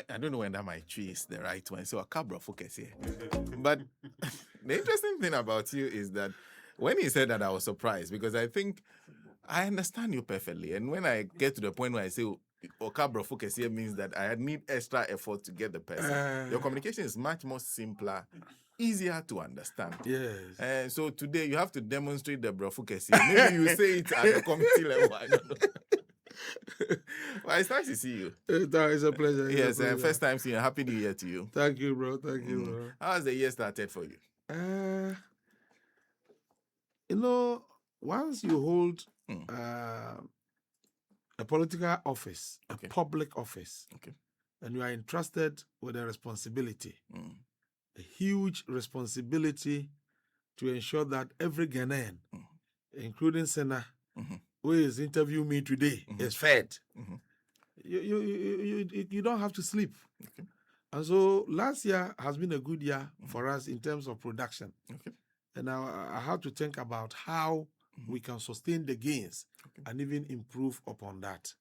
I don't know whether my tree is the right one. So a cabra focus here. But the interesting thing about you is that when he said that, I was surprised because I think I understand you perfectly. And when I get to the point where I say, cabra focus here means that I need extra effort to get the person. Your communication is much more simpler, easier to understand. Yes. So today you have to demonstrate the brofocus here. Maybe you say it at the committee level. I don't know. Well, it's nice to see you. It's a pleasure. Yes, first time seeing you. Happy New Year to you. Thank you, bro. Thank you, bro. How has the year started for you? Once you hold a political office, a public office, and you are entrusted with a responsibility, a huge responsibility to ensure that every Ghanaian, including Senna, who is interviewing me today, is fed. You don't have to sleep. And so last year has been a good year for us in terms of production. And I have to think about how we can sustain the gains and even improve upon that.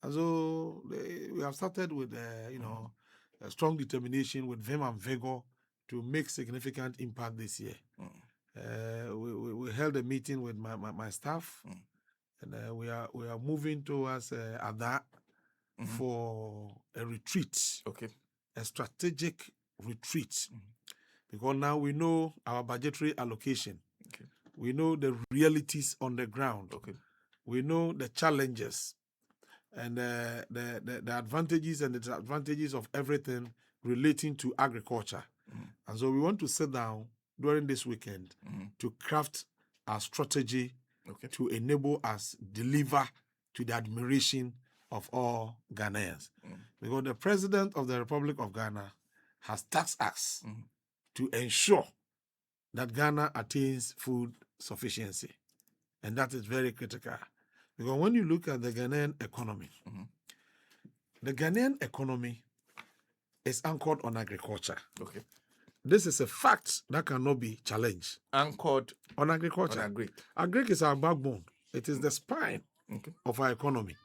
And so we have started with, a strong determination with vim and vigor to make significant impact this year. We held a meeting with my staff, and we are moving towards Ada for a retreat, a strategic retreat, because now we know our budgetary allocation. We know the realities on the ground. We know the challenges and the advantages and the disadvantages of everything relating to agriculture. And so we want to sit down during this weekend to craft our strategy to enable us deliver to the admiration of all Ghanaians. Because the President of the Republic of Ghana has tasked us to ensure that Ghana attains food sufficiency. And that is very critical. Because when you look at the Ghanaian economy, the Ghanaian economy is anchored on agriculture. This is a fact that cannot be challenged. Anchored on agriculture. On Agric. Agric is our backbone. It is the spine of our economy.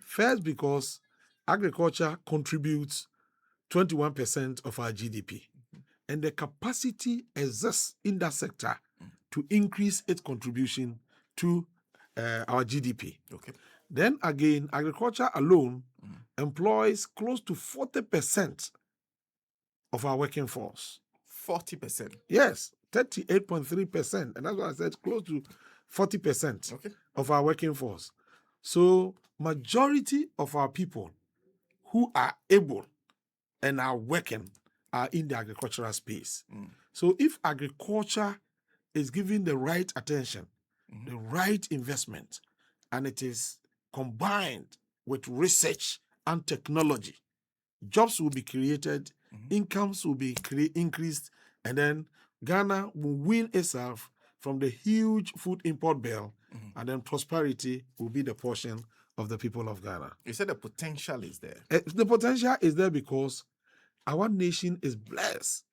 First, because agriculture contributes 21% of our GDP. And the capacity exists in that sector to increase its contribution to our GDP. Then again, agriculture alone employs close to 40% of our working force. 40%? Yes, 38.3%. And that's why I said close to 40% of our working force. So majority of our people who are able and are working are in the agricultural space. So if agriculture is given the right attention, the right investment, and it is combined with research and technology, jobs will be created, incomes will be increased, and then Ghana will win itself from the huge food import bill, and then prosperity will be the portion of the people of Ghana. You said the potential is there. The potential is there because our nation is blessed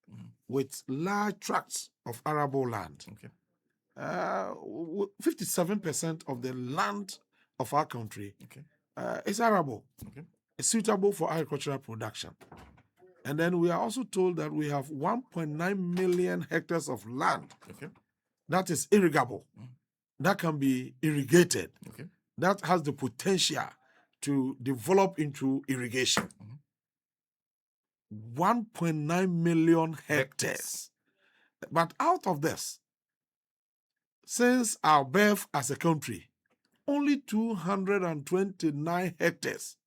with large tracts of arable land. 57% of the land of our country is arable. It's suitable for agricultural production. And then we are also told that we have 1.9 million hectares of land that is irrigable, that can be irrigated, that has the potential to develop into irrigation. 1.9 million hectares. But out of this, since our birth as a country, only 229 hectares.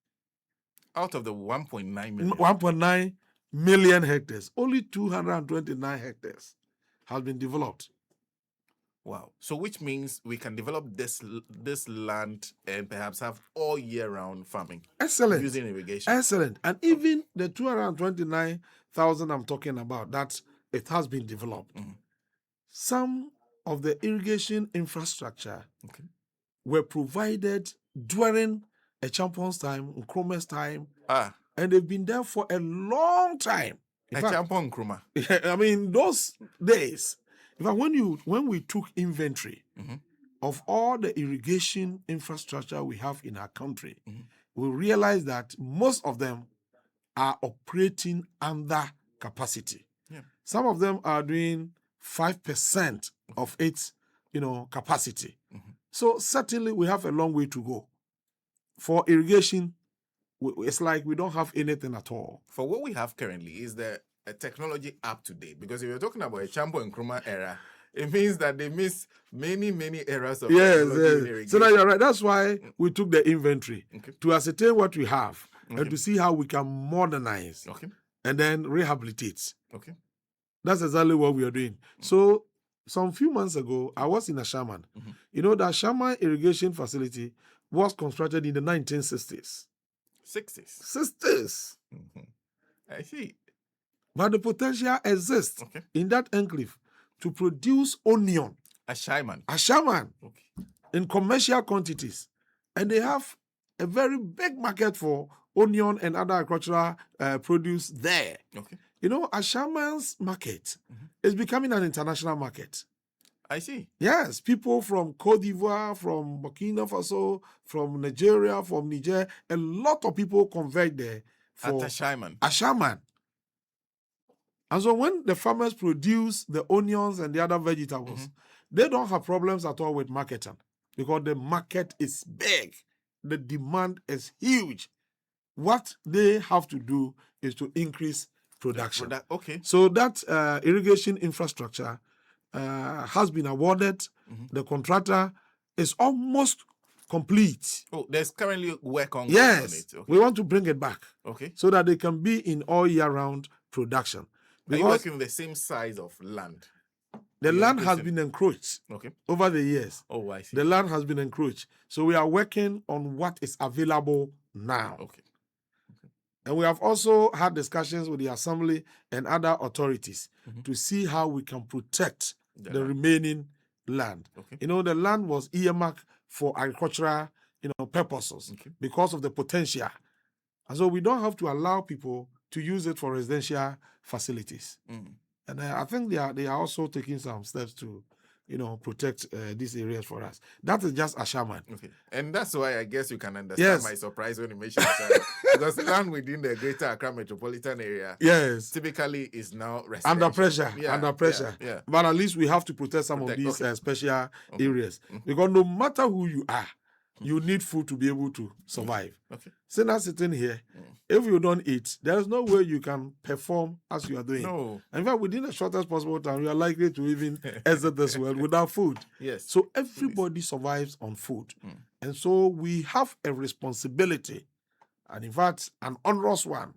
Out of the 1.9 million? 1.9 million hectares, only 229 hectares has been developed. Wow. So which means we can develop this land and perhaps have all year round farming. Excellent. Using irrigation. Excellent. And even the 229,000 I'm talking about, that it has been developed. Some of the irrigation infrastructure were provided during a champion's time, Nkrumah's time, and they've been there for a long time. Champion Nkrumah. I mean, those days, in fact, when we took inventory of all the irrigation infrastructure we have in our country, we realized that most of them are operating under capacity. Yeah. Some of them are doing 5% of its, capacity. Mm-hmm. So certainly we have a long way to go. For irrigation, it's like we don't have anything at all. For what we have currently, is there a technology up to date? Because if you're talking about a Champo and Nkrumah era, it means that they miss many eras of technology in irrigation. So now you're right. That's why we took the inventory to ascertain what we have and to see how we can modernize and then rehabilitate. Okay. That's exactly what we are doing. So some few months ago, I was in Ashaman. The Ashaman irrigation facility was constructed in the 1960s. 60s? I see. But the potential exists in that enclave to produce onion. Ashaman. In commercial quantities. And they have a very big market for onion and other agricultural produce there. Ashaman's market is becoming an international market. I see. Yes, people from Cote d'Ivoire, from Burkina Faso, from Nigeria, from Niger, a lot of people convert there for Ashaman. And so when the farmers produce the onions and the other vegetables, they don't have problems at all with marketing because the market is big. The demand is huge. What they have to do is to increase production. So that irrigation infrastructure has been awarded. The contractor is almost complete. Oh, there's currently work on it. We want to bring it back. Okay. So that they can be in all year round production. Are you working with the same size of land? The land has been encroached over the years. Oh, I see. The land has been encroached. So we are working on what is available now. And we have also had discussions with the Assembly and other authorities to see how we can protect the remaining land. The land was earmarked for agricultural, purposes because of the potential. And so we don't have to allow people to use it for residential facilities. And I think they are also taking some steps to, protect these areas for us. That is just Ashaman. And that's why I guess you can understand my surprise when you mentioned Ashaman. Because land within the greater Accra metropolitan area typically is now under pressure. But at least we have to protect some of these special areas. Because no matter who you are, you need food to be able to survive. Since I'm sitting here, if you don't eat, there is no way you can perform as you are doing. No. In fact, within the shortest possible time, you are likely to even exit this world without food. So everybody survives on food. And so we have a responsibility, and in fact, an onerous one,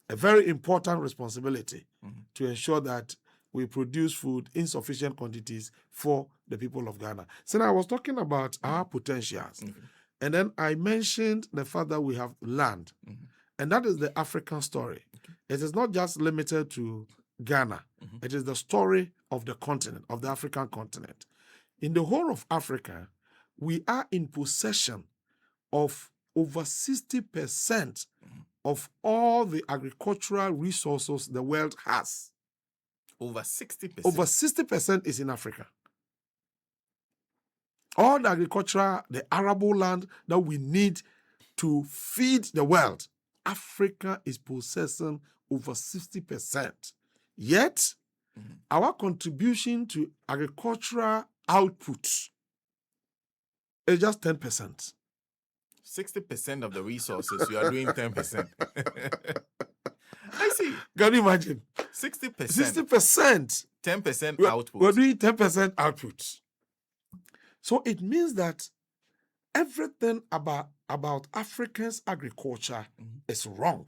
a very important responsibility to ensure that we produce food in sufficient quantities for the people of Ghana. So I was talking about our potentials. And then I mentioned the fact that we have land. And that is the African story. It is not just limited to Ghana. It is the story of the continent, of the African continent. In the whole of Africa, we are in possession of over 60% of all the agricultural resources the world has. Over 60%? Over 60% is in Africa. All the agricultural, the arable land that we need to feed the world, Africa is possessing over 60%. Yet, our contribution to agricultural output is just 10%. 60% of the resources, you are doing 10%. I see. Can you imagine? 60%. 60%. 10% output. We're doing 10% output. So it means that everything about Africans' agriculture is wrong.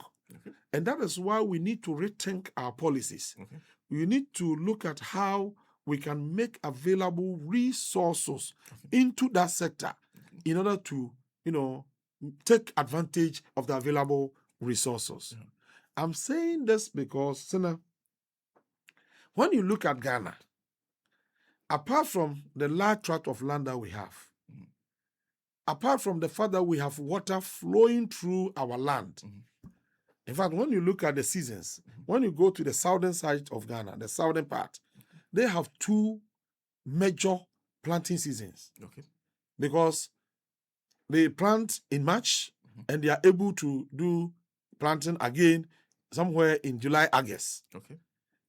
And that is why we need to rethink our policies. We need to look at how we can make available resources into that sector in order to, take advantage of the available resources. I'm saying this because, Sena, when you look at Ghana, apart from the large tract of land that we have, apart from the fact that we have water flowing through our land, in fact, when you look at the seasons, when you go to the southern side of Ghana, the southern part, they have two major planting seasons. Because they plant in March and they are able to do planting again somewhere in July, August. Okay.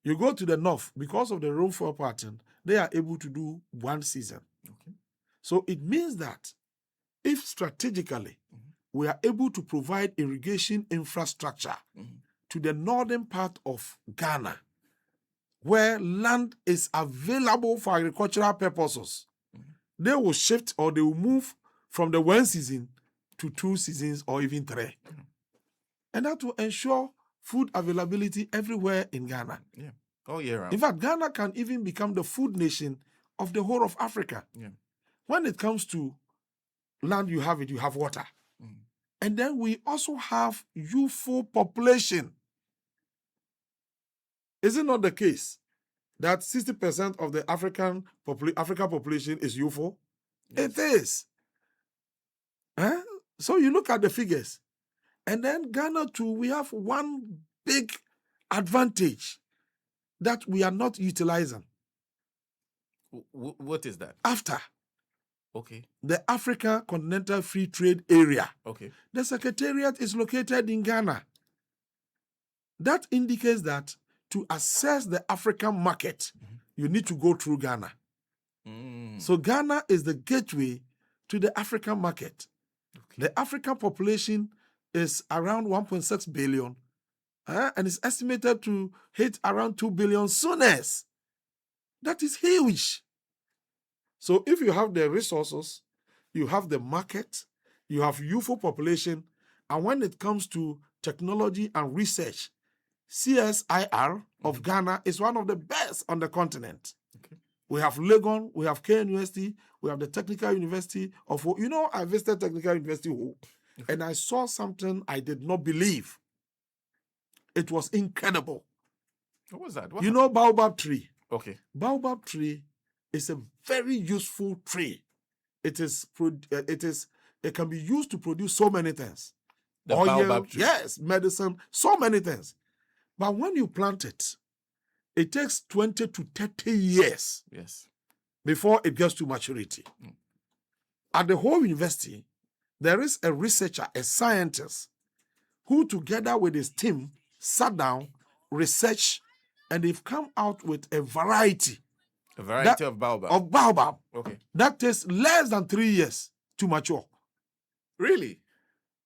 You go to the north, because of the rainfall pattern, they are able to do one season. Okay. So it means that if strategically we are able to provide irrigation infrastructure to the northern part of Ghana, where land is available for agricultural purposes, they will shift or they will move from the one season to 2 seasons or even 3. And that will ensure food availability everywhere in Ghana. Yeah. All year round. In fact, Ghana can even become the food nation of the whole of Africa. Yeah. When it comes to land, you have it, you have water. And then we also have youthful population. Is it not the case that 60% of the African population is youthful? Yes. It is. So you look at the figures. And then Ghana too, we have one big advantage that we are not utilizing. What is that? AfTA. Okay. The Africa Continental Free Trade Area. Okay. The secretariat is located in Ghana. That indicates that to access the African market, you need to go through Ghana. So Ghana is the gateway to the African market. Okay. The African population is around 1.6 billion and is estimated to hit around 2 billion soonest. That is huge. So if you have the resources, you have the market, you have youthful population, and when it comes to technology and research, CSIR of Ghana is one of the best on the continent. Okay. We have Legon, we have KNUST, we have the Technical University of, I visited Technical University, and I saw something I did not believe. It was incredible. What was that? Baobab tree. Okay. Baobab tree is a very useful tree. It can be used to produce so many things. The baobab tree. Yes, medicine, so many things. But when you plant it, it takes 20 to 30 years. Yes. Before it gets to maturity. At the whole university, there is a researcher, a scientist, who together with his team sat down, researched, and they've come out with a variety. A variety of baobab? Of baobab. Okay. That takes less than 3 years to mature. Really?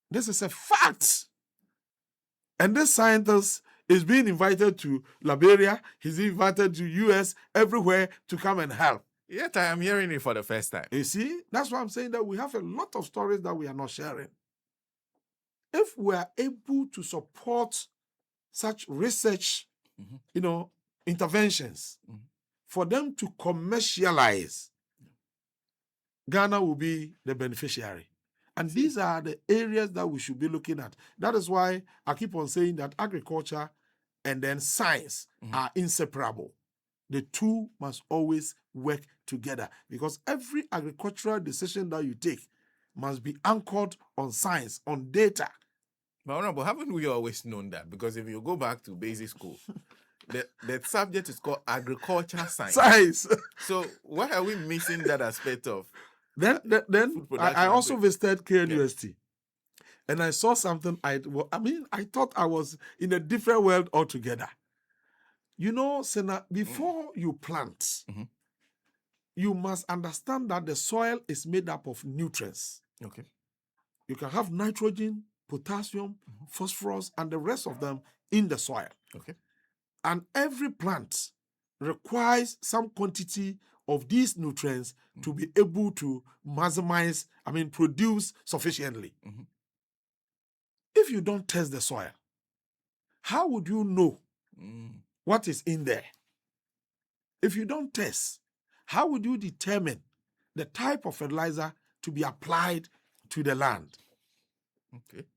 This is a fact. And this scientist is being invited to Liberia. He's invited to US, everywhere to come and help. Yet I am hearing it for the first time. You see, that's why I'm saying that we have a lot of stories that we are not sharing. If we are able to support such research, interventions, for them to commercialize, Ghana will be the beneficiary. And these are the areas that we should be looking at. That is why I keep on saying that agriculture and then science are inseparable. The two must always work together, because every agricultural decision that you take must be anchored on science, on data. But Honorable, haven't we always known that? Because if you go back to basic school, the subject is called agriculture science. So why are we missing that aspect of? Then I also visited KNUST, and I saw something. I thought I was in a different world altogether. Sena, before you plant, you must understand that the soil is made up of nutrients. Okay. You can have nitrogen, potassium, phosphorus, and the rest of them in the soil. Okay. And every plant requires some quantity of these nutrients to be able to produce sufficiently. If you don't test the soil, how would you know what is in there? If you don't test, how would you determine the type of fertilizer to be applied to the land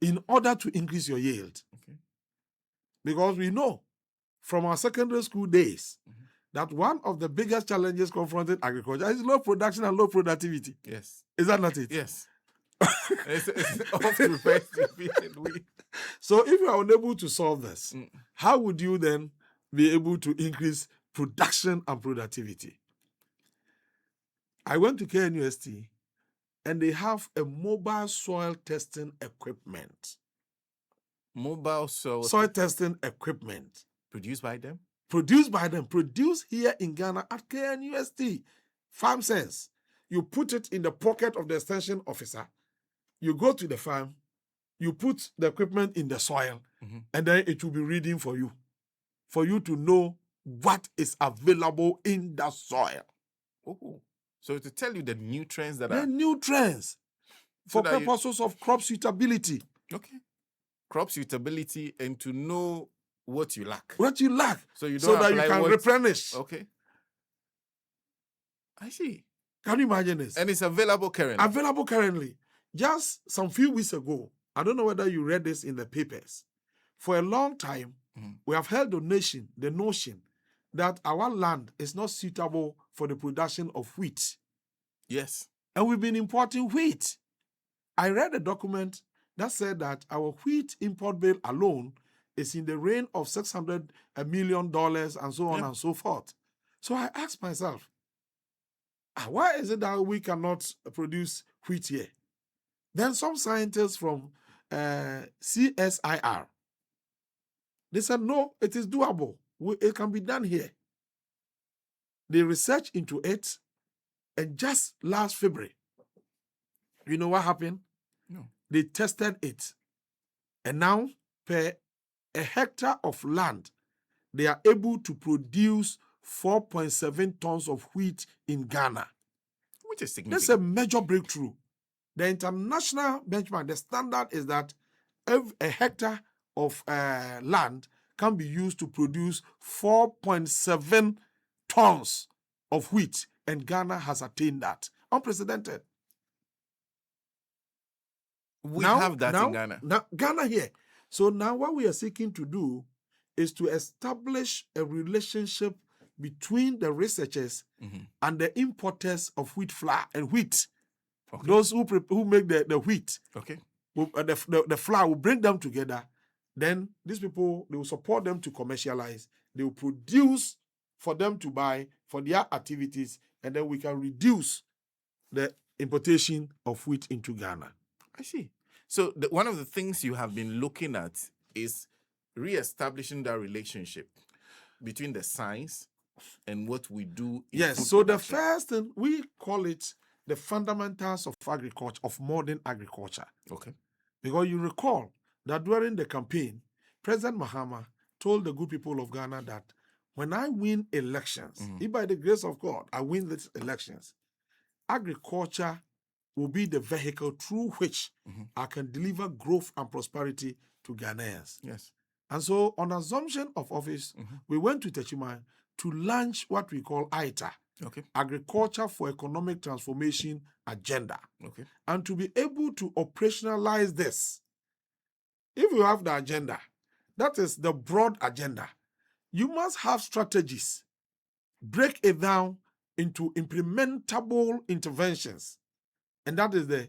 in order to increase your yield? Because we know from our secondary school days that one of the biggest challenges confronting agriculture is low production and low productivity. Yes. Is that not it? Yes. it's often repeated. So if you are unable to solve this, how would you then be able to increase production and productivity? I went to KNUST and they have a mobile soil testing equipment. Mobile soil testing equipment. produced by them? Produced here in Ghana at KNUST. Farm Sense. You put it in the pocket of the extension officer. You go to the farm, you put the equipment in the soil, and then it will be reading for you to know what is available in the soil. Oh. So to tell you the nutrients that The are... nutrients for purposes of crop suitability. Okay. Crop suitability, and to know what you lack. What you lack. So you don't so that you can replenish. Okay. I see. Can you imagine this? And it's available currently. Available currently. Just some few weeks ago, I don't know whether you read this in the papers. For a long time, we have held the notion that our land is not suitable for the production of wheat. Yes. And we've been importing wheat. I read a document that said that our wheat import bill alone is in the range of $600 million and so on and so forth. So I asked myself, why is it that we cannot produce wheat here? Then some scientists from CSIR, they said, no, it is doable. It can be done here. They researched into it, and just last February, you know what happened? No. They tested it. And now, per a hectare of land, they are able to produce 4.7 tons of wheat in Ghana. Which is significant. That's a major breakthrough. The international benchmark, the standard is that a hectare of land can be used to produce 4.7 tons of wheat, and Ghana has attained that. Unprecedented. We have that in Ghana. Now, Ghana here. So now what we are seeking to do is to establish a relationship between the researchers and the importers of wheat flour and wheat. Okay. Those who make the wheat. Okay. The flour will bring them together. Then these people, they will support them to commercialize. They will produce for them to buy for their activities, and then we can reduce the importation of wheat into Ghana. I see. So one of the things you have been looking at is re-establishing that relationship between the science and what we do in Yes, food so production. the first thing, we call it the fundamentals of agriculture, of modern agriculture. Okay. Because you recall that during the campaign, President Mahama told the good people of Ghana that when I win elections, if by the grace of God I win these elections, agriculture will be the vehicle through which I can deliver growth and prosperity to Ghanaians. Yes. And so, on assumption of office, we went to Techiman to launch what we call AITA, Agriculture for Economic Transformation Agenda. Okay. And to be able to operationalize this, if you have the agenda, that is the broad agenda, you must have strategies, break it down into implementable interventions. And that is the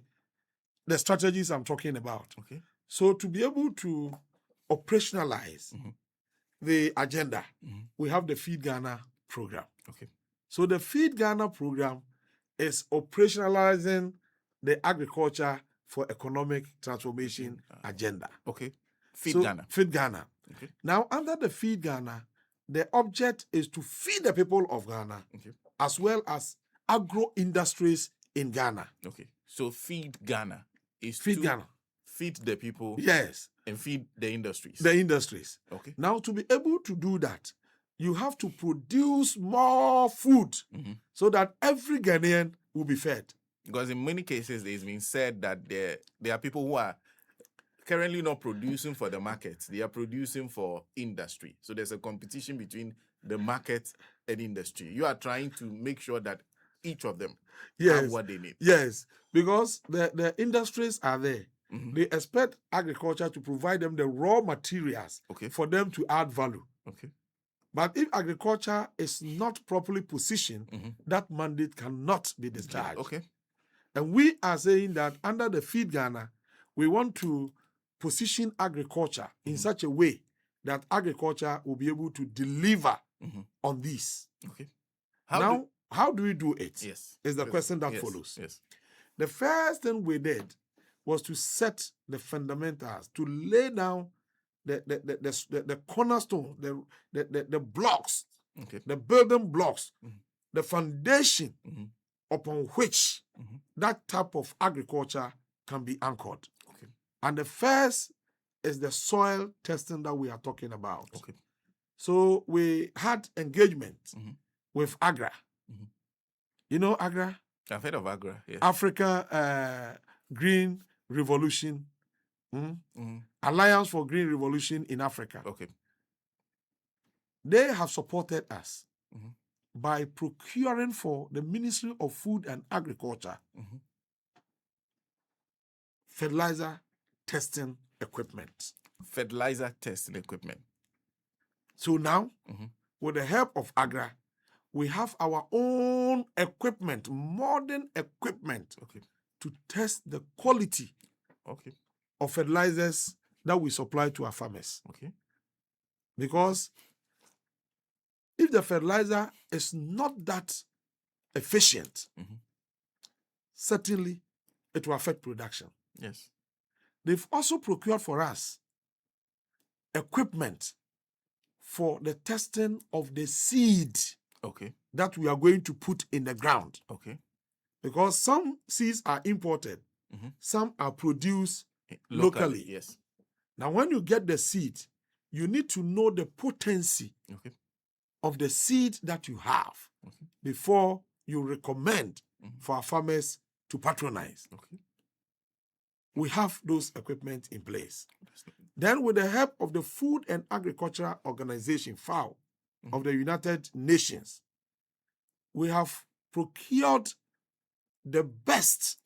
strategies I'm talking about. Okay. So to be able to operationalize the agenda, we have the Feed Ghana program. Okay. So the Feed Ghana program is operationalizing the agriculture for economic transformation agenda. Okay. Feed Ghana. Okay. Now, under the Feed Ghana, the object is to feed the people of Ghana, as well as agro industries in Ghana. Okay. So Feed Ghana is Feed Ghana. Feed the people. Yes. And feed the industries. The industries. Okay. Now, to be able to do that, you have to produce more food so that every Ghanaian will be fed. Because in many cases, it's been said that there are people who are currently not producing for the market. They are producing for industry. So there's a competition between the market and industry. You are trying to make sure that each of them have what they need. Yes, because the industries are there. They expect agriculture to provide them the raw materials for them to add value. Okay. But if agriculture is not properly positioned, that mandate cannot be discharged. Okay. And we are saying that under the Feed Ghana, we want to position agriculture in such a way that agriculture will be able to deliver on this. Okay. How do we do it? Yes. Is the question that follows. Yes. The first thing we did was to set the fundamentals, to lay down the cornerstone, the blocks, Okay. the building blocks, Mhm. the foundation Mhm. upon which Mhm. that type of agriculture can be anchored. Okay. And the first is the soil testing that we are talking about. Okay. So we had engagement Mhm. with Agra. Mhm. You know Agra? I've heard of Agra. Yes. Africa Green Revolution. Mhm. Alliance for Green Revolution in Africa. Okay. They have supported us Mhm. by procuring for the Ministry of Food and Agriculture Mhm. fertilizer testing equipment. Fertilizer testing equipment. So now, Mhm. with the help of Agra, we have our own equipment, modern equipment, Okay. to test the quality Okay. of fertilizers that we supply to our farmers. Okay. Because if the fertilizer is not that efficient, Mhm. certainly it will affect production. Yes. They've also procured for us equipment for the testing of the seed Okay. that we are going to put in the ground. Okay. Because some seeds are imported, Mhm. some are produced Locally. locally. Yes. Now, when you get the seed, you need to know the potency Okay. of the seed that you have Okay. before you recommend Mhm. for our farmers to patronize. Okay. We have those equipment in place. That's Then, with the help of the Food and Agricultural Organization, FAO, of the United Nations, we have procured the best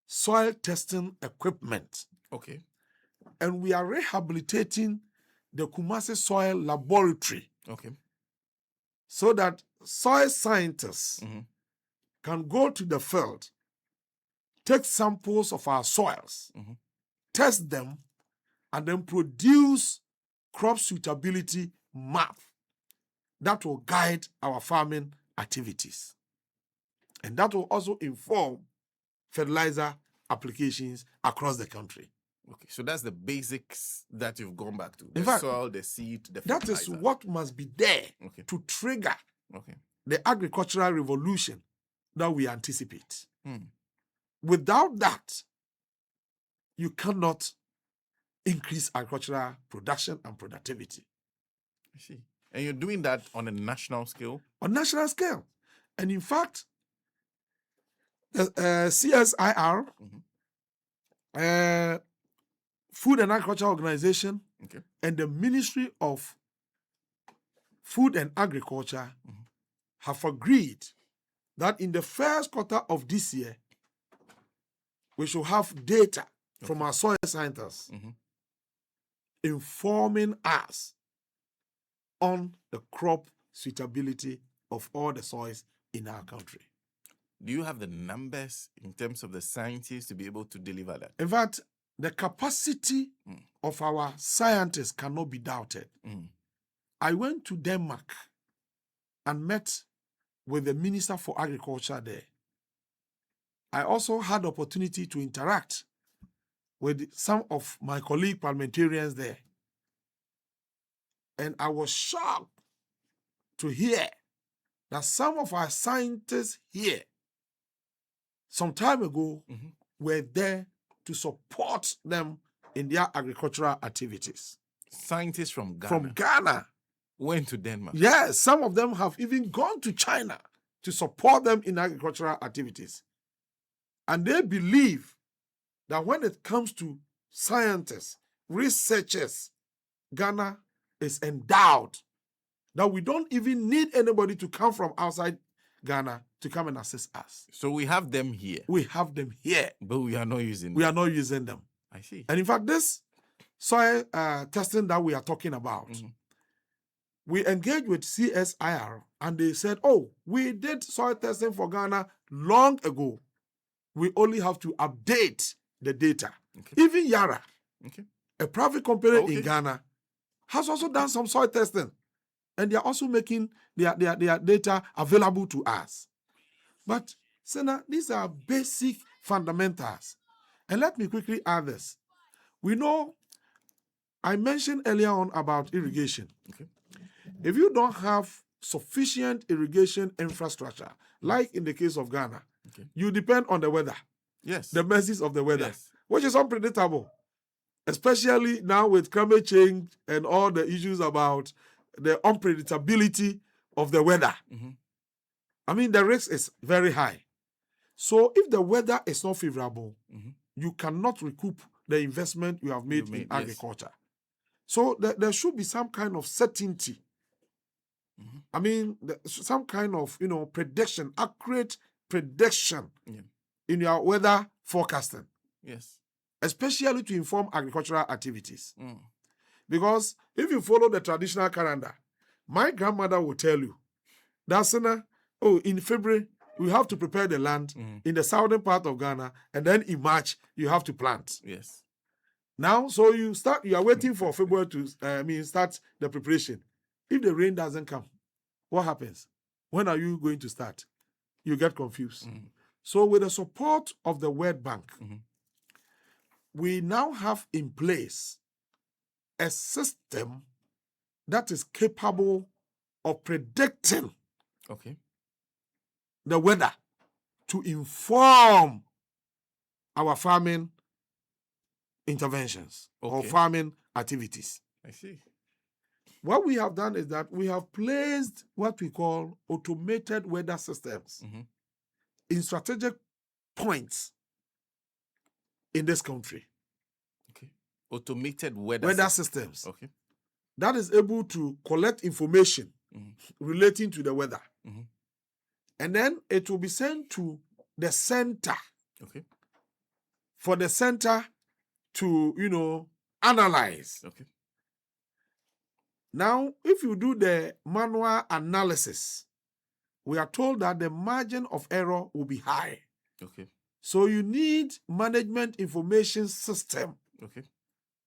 soil testing equipment, Okay. and we are rehabilitating the Kumasi Soil Laboratory Okay. so that soil scientists Mhm. can go to the field, take samples of our soils, Mhm. test them, and then produce crop suitability map that will guide our farming activities. And that will also inform fertilizer applications across the country. Okay. So that's the basics that you've gone back to. In The fact, soil, the seed, the that is fertilizer. what must be there Okay. to trigger Okay. the agricultural revolution that we anticipate. Hmm. Without that, you cannot increase agricultural production and productivity I see. And you're doing that on a national scale? on national scale. And in fact, the CSIR, Mhm. Food and Agriculture Organization, Okay. and the Ministry of Food and Agriculture Mhm. have agreed that in the first quarter of this year, we should have data from our soil scientists Mhm. informing us on the crop suitability of all the soils in our country. Do you have the numbers in terms of the scientists to be able to deliver that? In fact, the capacity of our scientists cannot be doubted. Mm. I went to Denmark and met with the Minister for Agriculture there. I also had the opportunity to interact with some of my colleague parliamentarians there. And I was shocked to hear that some of our scientists here some time ago Mhm. were there to support them in their agricultural activities. Scientists from Ghana From Ghana. went to Denmark. Yes, some of them have even gone to China to support them in agricultural activities. And they believe that when it comes to scientists, researchers, Ghana is endowed, that we don't even need anybody to come from outside Ghana to come and assist us. So we have them here, We have them here. but we are not using We them. are not using them. I see. And in fact, this soil testing that we are talking about, Mhm. we engaged with CSIR and they said, oh, we did soil testing for Ghana long ago. We only have to update the data. Okay. Even Yara, Okay. a private company Okay. in Ghana, has also done some soil testing. And they are also making their data available to us. But, Senna, these are basic fundamentals. And let me quickly add this. We know I mentioned earlier on about irrigation. Okay. If you don't have sufficient irrigation infrastructure, like in the case of Ghana, Okay. you depend on the weather, Yes. the mercies of the weather, Yes. which is unpredictable, especially now with climate change and all the issues about the unpredictability of the weather. Mm-hmm. I mean, the risk is very high. So if the weather is not favorable, Mm-hmm. you cannot recoup the investment you have made in yes. agriculture. So there should be some kind of certainty. Mm-hmm. I mean, some kind of, prediction, accurate prediction in your weather forecasting. Yes. Especially to inform agricultural activities. Mm. Because if you follow the traditional calendar, my grandmother will tell you that, in February, we have to prepare the land in the southern part of Ghana, and then in March, you have to plant. Yes. Now, so you are waiting for February to start the preparation. If the rain doesn't come, what happens? When are you going to start? You get confused. Mm. So with the support of the World Bank, we now have in place a system that is capable of predicting the weather to inform our farming interventions or farming activities. I see. What we have done is that we have placed what we call automated weather systems in strategic points in this country. Okay. Automated weather systems. Okay. That is able to collect information relating to the weather. And then it will be sent to the center. Okay. For the center to, analyze. Okay. Now, if you do the manual analysis, we are told that the margin of error will be high. Okay. So you need management information system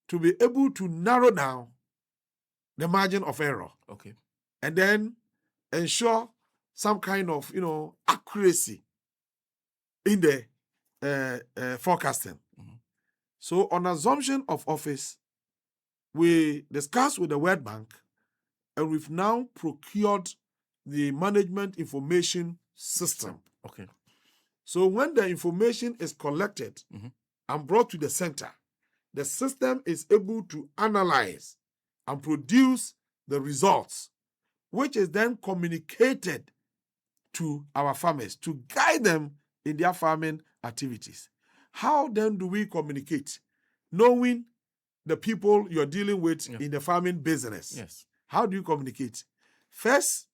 to be able to narrow down the margin of error. Okay. And then ensure some kind of, accuracy in the forecasting. So on assumption of office, we discussed with the World Bank, and we've now procured the management information system. Okay. So when the information is collected and brought to the center, the system is able to analyze and produce the results, which is then communicated to our farmers to guide them in their farming activities. How then do we communicate? Knowing the people you're dealing with in the farming business. Yes. How do you communicate? First,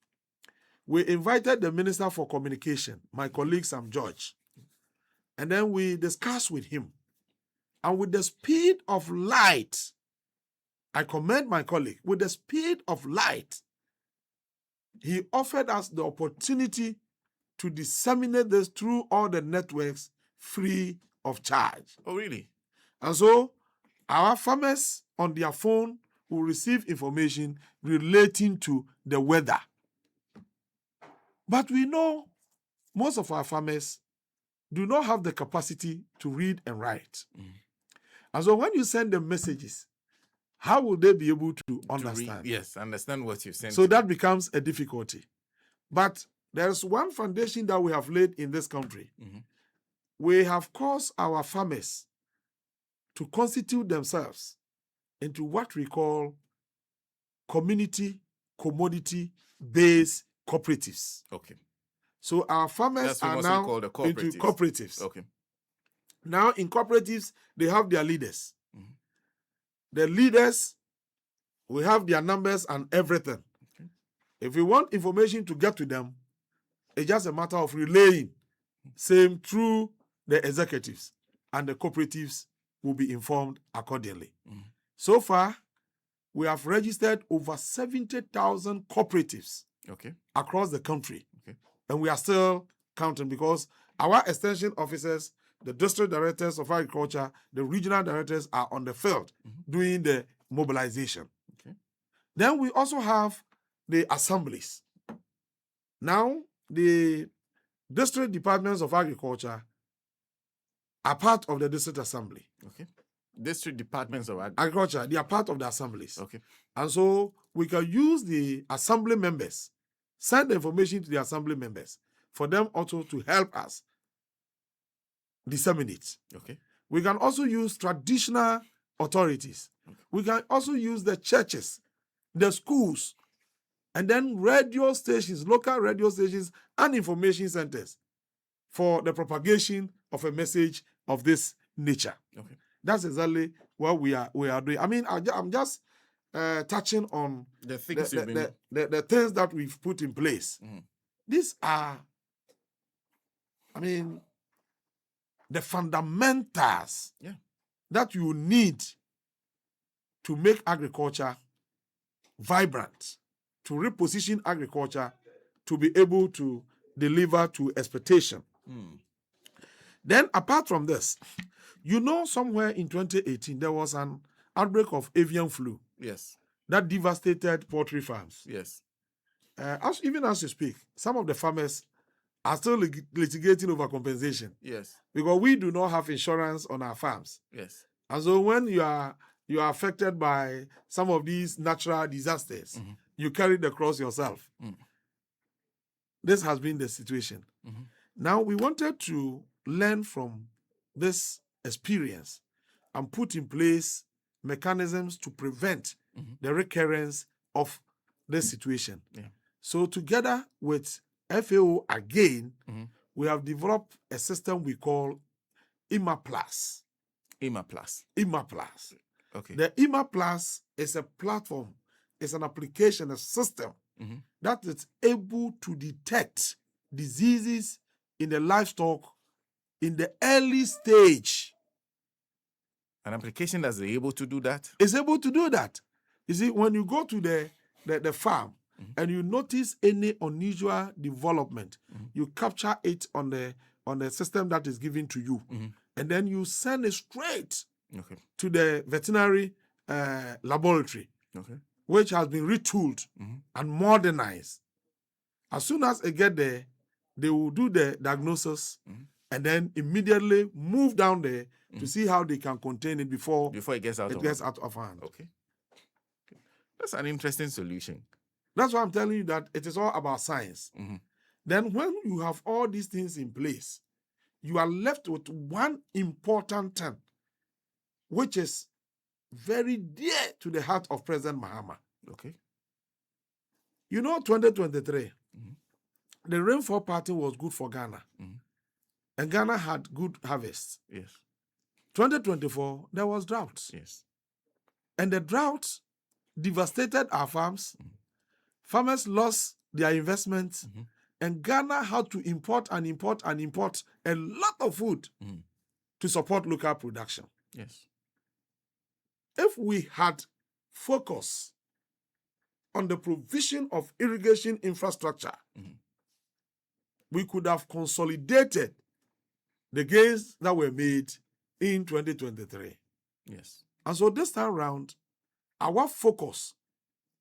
we invited the Minister for Communication, my colleague Sam George, and then we discussed with him. And with the speed of light, I commend my colleague, with the speed of light, he offered us the opportunity to disseminate this through all the networks free of charge. Oh, really? And so our farmers on their phone will receive information relating to the weather. But we know most of our farmers do not have the capacity to read and write. And so when you send them messages, how will they be able to understand? Understand what you sent. So that becomes a difficulty. But there's one foundation that we have laid in this country. We have caused our farmers to constitute themselves into what we call community commodity-based cooperatives. Okay. So our farmers are now into cooperatives. Okay. Now in cooperatives, they have their leaders. The leaders, we have their numbers and everything. Okay. If we want information to get to them, it's just a matter of relaying, same through the executives, and the cooperatives will be informed accordingly. So far, we have registered over 70,000 cooperatives across the country. Okay. And we are still counting because our extension officers, the district directors of agriculture, the regional directors are on the field doing the mobilization. Okay. Then we also have the assemblies. Now, the district departments of agriculture are part of the district assembly. Okay. District departments of agriculture, they are part of the assemblies. Okay. And so we can use the assembly members, send the information to the assembly members for them also to help us disseminate. Okay. We can also use traditional authorities. Okay. We can also use the churches, the schools, and then radio stations, local radio stations, and information centers for the propagation of a message of this nature. Okay. That's exactly what we are doing. I mean, I'm just touching on the things the things that we've put in place. Mm-hmm. These are, I mean, the fundamentals that you need to make agriculture vibrant, to reposition agriculture to be able to deliver to expectation. Then, apart from this, you know, somewhere in 2018, there was an outbreak of avian flu. Yes. That devastated poultry farms. Yes. Even as you speak, some of the farmers are still litigating over compensation. Yes. Because we do not have insurance on our farms. Yes. And so when you are affected by some of these natural disasters, you carry the cross yourself. This has been the situation. Now, we wanted to learn from this experience and put in place mechanisms to prevent the recurrence of this situation. So together with FAO again, we have developed a system we call IMA Plus. IMA Plus. IMA Plus. Okay. The IMA Plus is a platform, it's an application, a system that is able to detect diseases in the livestock in the early stage. An application that's able to do that? Is able to do that. You see, when you go to the farm and you notice any unusual development, you capture it on the system that is given to you. And then you send it straight to the veterinary laboratory, which has been retooled and modernized. As soon as it get there, they will do the diagnosis and then immediately move down there to see how they can contain it before it gets out of hand. Okay. That's an interesting solution. That's why I'm telling you that it is all about science. Then when you have all these things in place, you are left with one important thing, which is very dear to the heart of President Mahama. Okay. You know, 2023, the rainfall pattern was good for Ghana. And Ghana had good harvests. Yes. 2024, there was drought. Yes. And the drought devastated our farms. Farmers lost their investments. And Ghana had to import a lot of food to support local production. Yes. If we had focused on the provision of irrigation infrastructure, we could have consolidated the gains that were made in 2023. Yes. And so this time round, our focus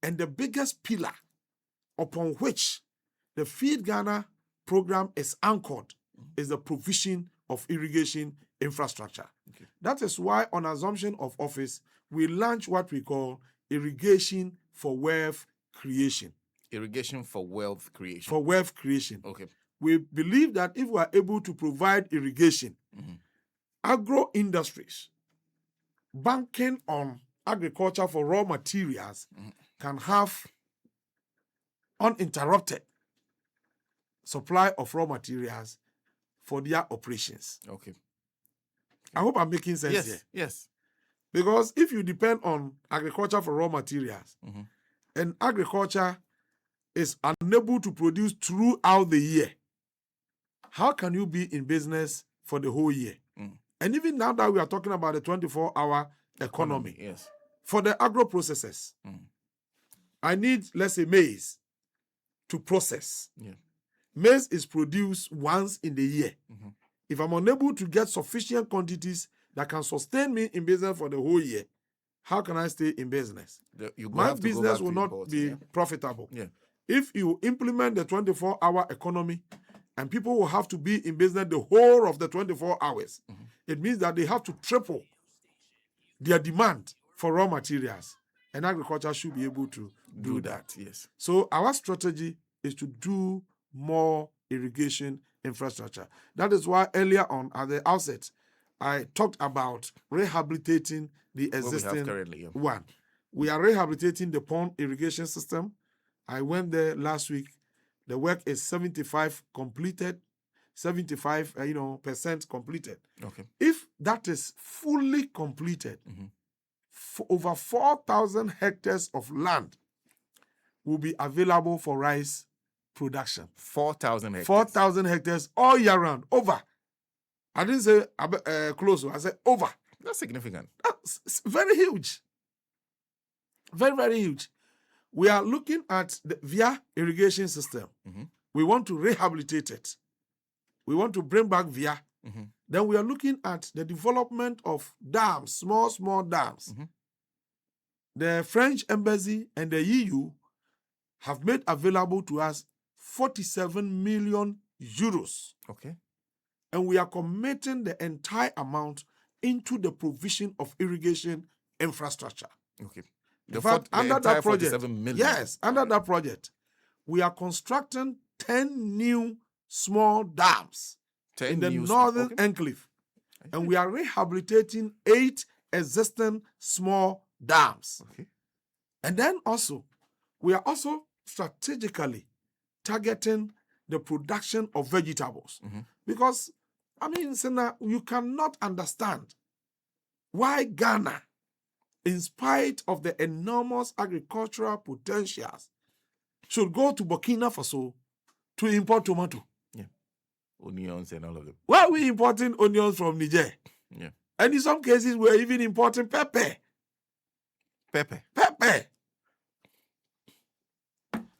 and the biggest pillar upon which the Feed Ghana program is anchored is the provision of irrigation infrastructure. Okay. That is why, on assumption of office, we launched what we call irrigation for wealth creation. Irrigation for wealth creation. For wealth creation. Okay. We believe that if we are able to provide irrigation, agro industries, banking on agriculture for raw materials can have uninterrupted supply of raw materials for their operations. Okay. I hope I'm making sense here. Yes. Because if you depend on agriculture for raw materials and agriculture is unable to produce throughout the year, how can you be in business for the whole year? And even now that we are talking about the 24-hour economy, yes, for the agro processors, I need, let's say, maize to process. Yeah. Maize is produced once in the year. If I'm unable to get sufficient quantities that can sustain me in business for the whole year, how can I stay in business? My business will not be profitable. Yeah. If you implement the 24-hour economy and people will have to be in business the whole of the 24 hours, it means that they have to triple their demand for raw materials, and agriculture should be able to do that. Yes. So our strategy is to do more irrigation infrastructure. That is why earlier on at the outset, I talked about rehabilitating the existing one. We are rehabilitating the pond irrigation system. I went there last week. The work is 75% completed. Okay. If that is fully completed, over 4,000 hectares of land will be available for rice production. 4,000 hectares. 4,000 hectares all year round. Over. I didn't say close. I said over. That's significant. That's very huge. Very, very huge. We are looking at the via irrigation system. We want to rehabilitate it. We want to bring back via. Then we are looking at the development of dams, small dams. The French embassy and the EU have made available to us 47 million euros. Okay. And we are committing the entire amount into the provision of irrigation infrastructure. Okay. In fact, under that project, 47 million. yes, under that project, we are constructing 10 new small dams in the northern enclave. And we are rehabilitating 8 existing small dams. Okay. And then also, we are also strategically targeting the production of vegetables. Because, I mean, Sena, you cannot understand why Ghana, in spite of the enormous agricultural potentials, should go to Burkina Faso to import tomato. Yeah. Onions and all of them. Why are we importing onions from Niger? Yeah. And in some cases, we're even importing pepper. Pepper.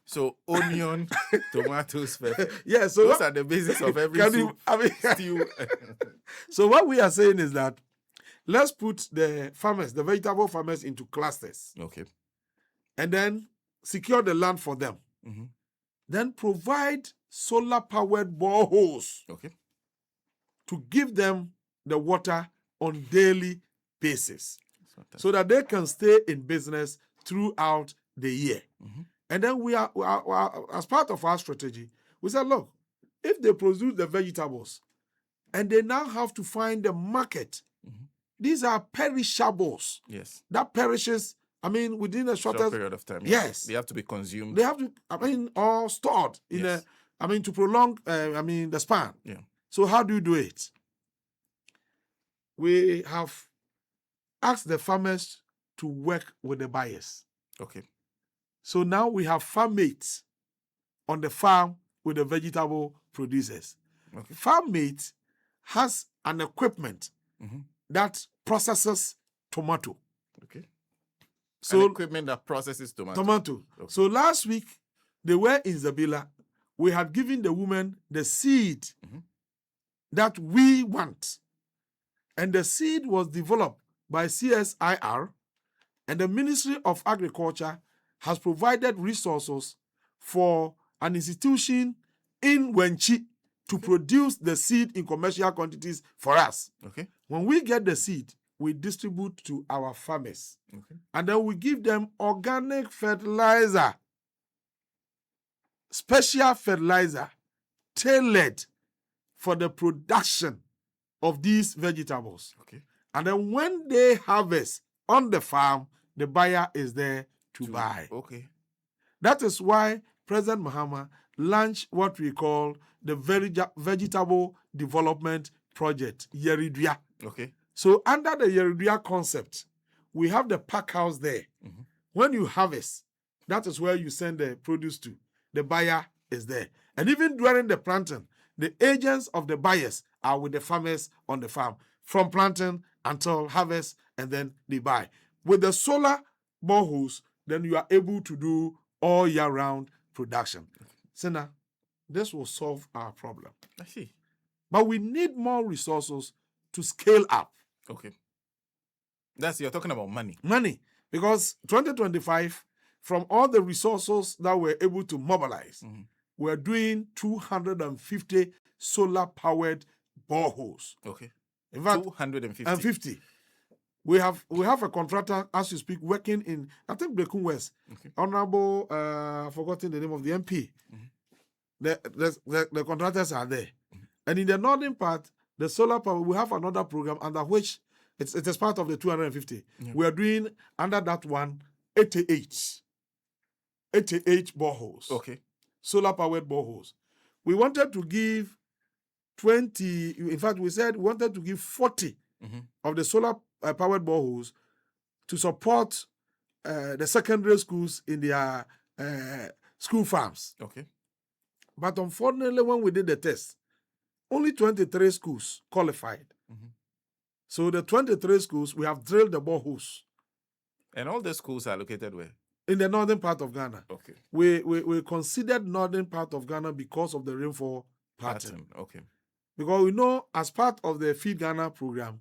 So onion, tomatoes, pepper. Yeah, so those are the basis of every soup, stew. So what we are saying is that let's put the farmers, the vegetable farmers, into clusters. Okay. And then secure the land for them. Then provide solar-powered boreholes. Okay. To give them the water on daily basis. So that they can stay in business throughout the year. And then we are, as part of our strategy, we said, look, if they produce the vegetables and they now have to find the market, these are perishables. Yes. That perishes, I mean, within a short period of time. Yes. They have to be consumed. They have to, I mean, or stored in to prolong, the span. Yeah. So how do you do it? We have asked the farmers to work with the buyers. Okay. So now we have farm mates on the farm with the vegetable producers. Okay. Farm mate has an equipment that processes tomato. Okay. So an equipment that processes tomato. Okay. So last week they were in Zabila. We had given the woman the seed that we want. And the seed was developed by CSIR, and the Ministry of Agriculture has provided resources for an institution in Wenchi to produce the seed in commercial quantities for us. Okay. When we get the seed, we distribute to our farmers. Okay. And then we give them organic fertilizer, special fertilizer, tailored for the production of these vegetables. Okay. And then when they harvest on the farm, the buyer is there to buy. Okay. That is why President Mahama launched what we call the Vegetable Development Project, Yeridua. Okay. So under the Yeridua concept, we have the pack house there. When you harvest, that is where you send the produce to. The buyer is there. And even during the planting, the agents of the buyers are with the farmers on the farm from planting until harvest, and then they buy. With the solar boreholes, then you are able to do all year round production. Sena, this will solve our problem. I see. But we need more resources to scale up. Okay. You're talking about money. Money. Because 2025, from all the resources that we're able to mobilize, we're doing 250 solar-powered boreholes. Okay. In fact, 250. and 50. We have a contractor as you speak working in, I think, Brekun West. Okay. Honorable, forgotten the name of the MP. The contractors are there. And in the northern part, the solar power, we have another program under which it is part of the 250. We are doing under that one 88 boreholes. Okay. Solar powered boreholes. We wanted to give 20, in fact, we said we wanted to give 40 of the solar powered boreholes to support the secondary schools in their school farms. Okay. But unfortunately, when we did the test, only 23 schools qualified. So the 23 schools, we have drilled the boreholes. And all the schools are located where? In the northern part of Ghana. Okay. We considered northern part of Ghana because of the rainfall pattern. Okay. Because we know as part of the Feed Ghana program,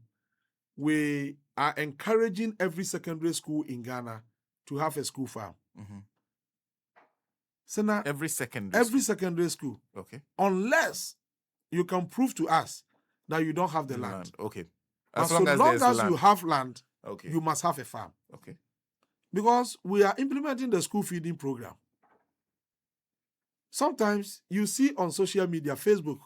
we are encouraging every secondary school in Ghana to have a school farm. So now, every secondary school. Okay. Unless you can prove to us that you don't have the land. Okay. As long as you have land, okay, you must have a farm. Okay. Because we are implementing the school feeding program. Sometimes you see on social media, Facebook,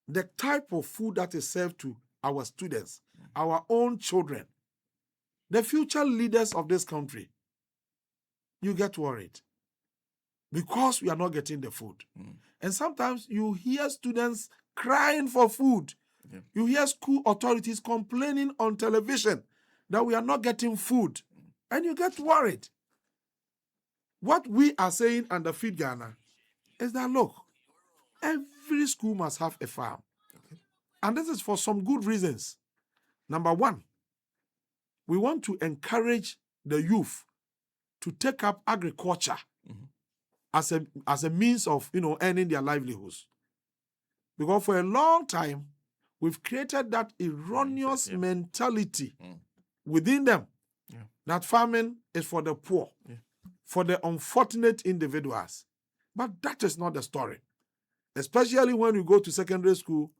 the type of food that is served to our students, our own children, the future leaders of this country. You get worried because we are not getting the food. And sometimes you hear students crying for food. You hear school authorities complaining on television that we are not getting food. And you get worried. What we are saying under Feed Ghana is that, look, every school must have a farm. And this is for some good reasons. Number one, we want to encourage the youth to take up agriculture as a means of earning their livelihoods. Because for a long time, we've created that erroneous mentality within them that farming is for the poor, for the unfortunate individuals. But that is not the story. Especially when you go to secondary school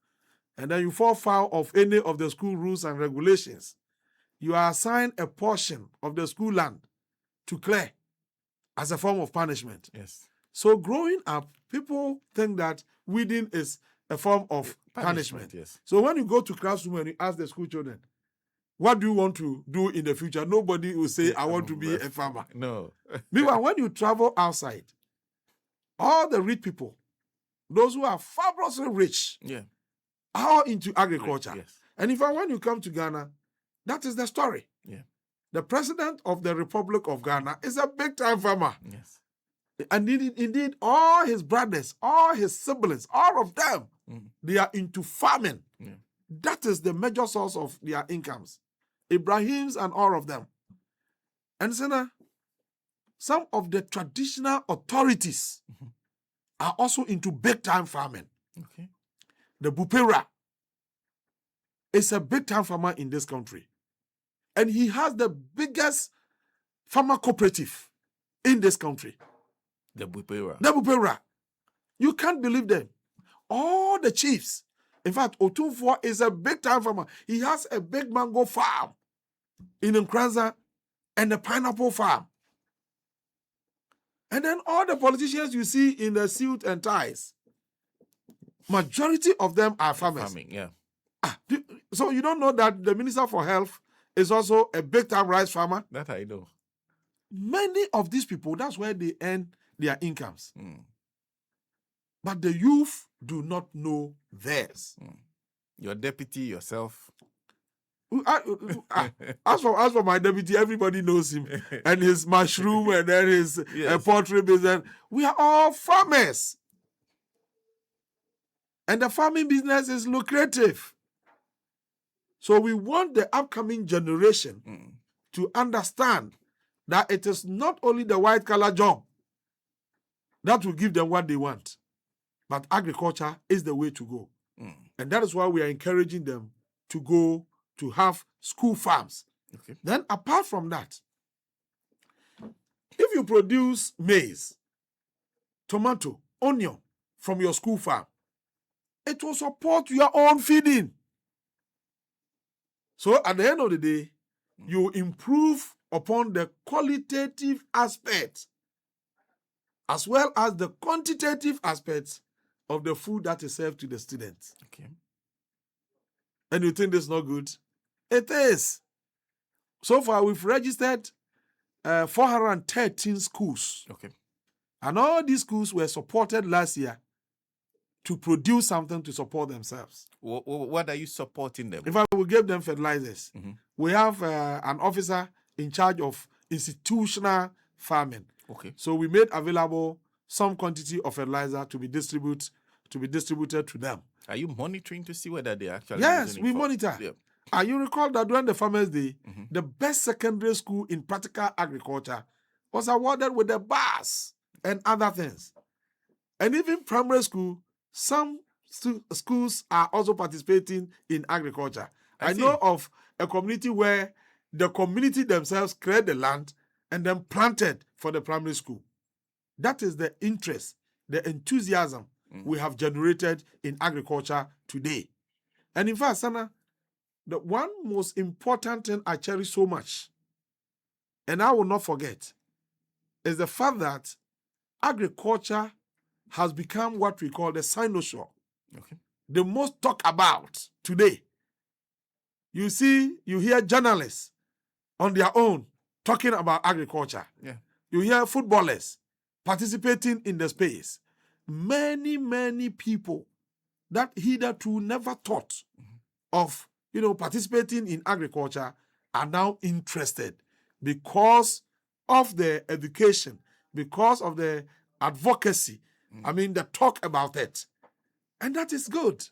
and then you fall foul of any of the school rules and regulations. You are assigned a portion of the school land to clear as a form of punishment. Yes. So growing up, people think that weeding is a form of punishment. Yes. So when you go to classroom and you ask the school children, what do you want to do in the future? Nobody will say, I want to be a farmer. No. Meanwhile, when you travel outside, all the rich people, those who are fabulously rich, are into agriculture. Yes. And in fact, when you come to Ghana, that is the story. Yeah. The president of the Republic of Ghana is a big-time farmer. Yes. And indeed, all his brothers, all his siblings, all of them, they are into farming. Yeah. That is the major source of their incomes. Ibrahim's and all of them. And so now, some of the traditional authorities are also into big-time farming. Okay. The Bupera is a big-time farmer in this country. And he has the biggest farmer cooperative in this country. The Bupera. The Bupera. You can't believe them. All the chiefs. In fact, Otunfo is a big-time farmer. He has a big mango farm in Nkranza and a pineapple farm. And then all the politicians you see in the suit and ties, majority of them are farmers. Farming, yeah. So you don't know that the Minister for Health is also a big-time rice farmer? That I know. Many of these people, that's where they earn their incomes. But the youth do not know theirs. Your deputy, yourself. As for my deputy, everybody knows him. And his mushroom and then his poultry business. We are all farmers. And the farming business is lucrative. So we want the upcoming generation to understand that it is not only the white-collar job that will give them what they want, but agriculture is the way to go. And that is why we are encouraging them to go to have school farms. Okay. Then apart from that, if you produce maize, tomato, onion from your school farm, it will support your own feeding. So at the end of the day, you improve upon the qualitative aspect as well as the quantitative aspects of the food that is served to the students. Okay. And you think this is not good? It is. So far, we've registered 413 schools. Okay. And all these schools were supported last year to produce something to support themselves. What are you supporting them? In fact, we gave them fertilizers. Mm-hmm. We have an officer in charge of institutional farming. Okay. So we made available some quantity of fertilizer to be distributed to them. Are you monitoring to see whether they actually? Yes, we monitor. Yep. And you recall that during the Farmers' Day, the best secondary school in practical agriculture was awarded with the bus and other things. And even primary school, some schools are also participating in agriculture. I know of a community where the community themselves cleared the land and then planted for the primary school. That is the interest, the enthusiasm we have generated in agriculture today. And in fact, Sana, the one most important thing I cherish so much, and I will not forget, is the fact that agriculture has become what we call the cynosure. Okay. The most talked about today. You see, you hear journalists on their own talking about agriculture. Yeah. You hear footballers participating in the space. Many, many people that hitherto never thought of, participating in agriculture are now interested because of the education, because of the advocacy. The talk about it. And that is good.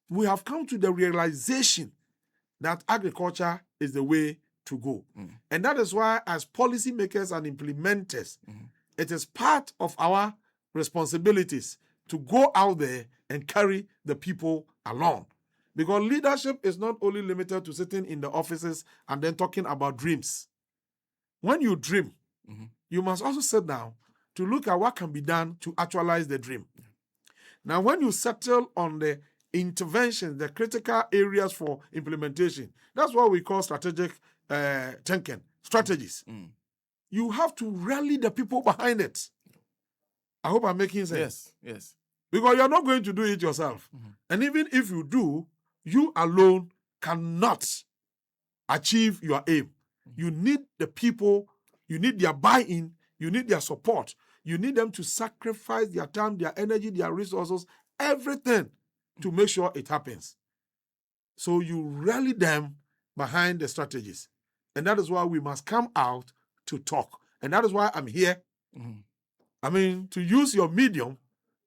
We have come to the realization that agriculture is the way to go. And that is why, as policymakers and implementers, it is part of our responsibilities to go out there and carry the people along. Because leadership is not only limited to sitting in the offices and then talking about dreams. When you dream, you must also sit down to look at what can be done to actualize the dream. Now, when you settle on the interventions, the critical areas for implementation, that's what we call strategic thinking, strategies. You have to rally the people behind it. I hope I'm making sense. Yes. Because you're not going to do it yourself. And even if you do, you alone cannot achieve your aim. You need the people, you need their buy-in, you need their support. You need them to sacrifice their time, their energy, their resources, everything to make sure it happens. So you rally them behind the strategies. And that is why we must come out to talk. And that is why I'm here. To use your medium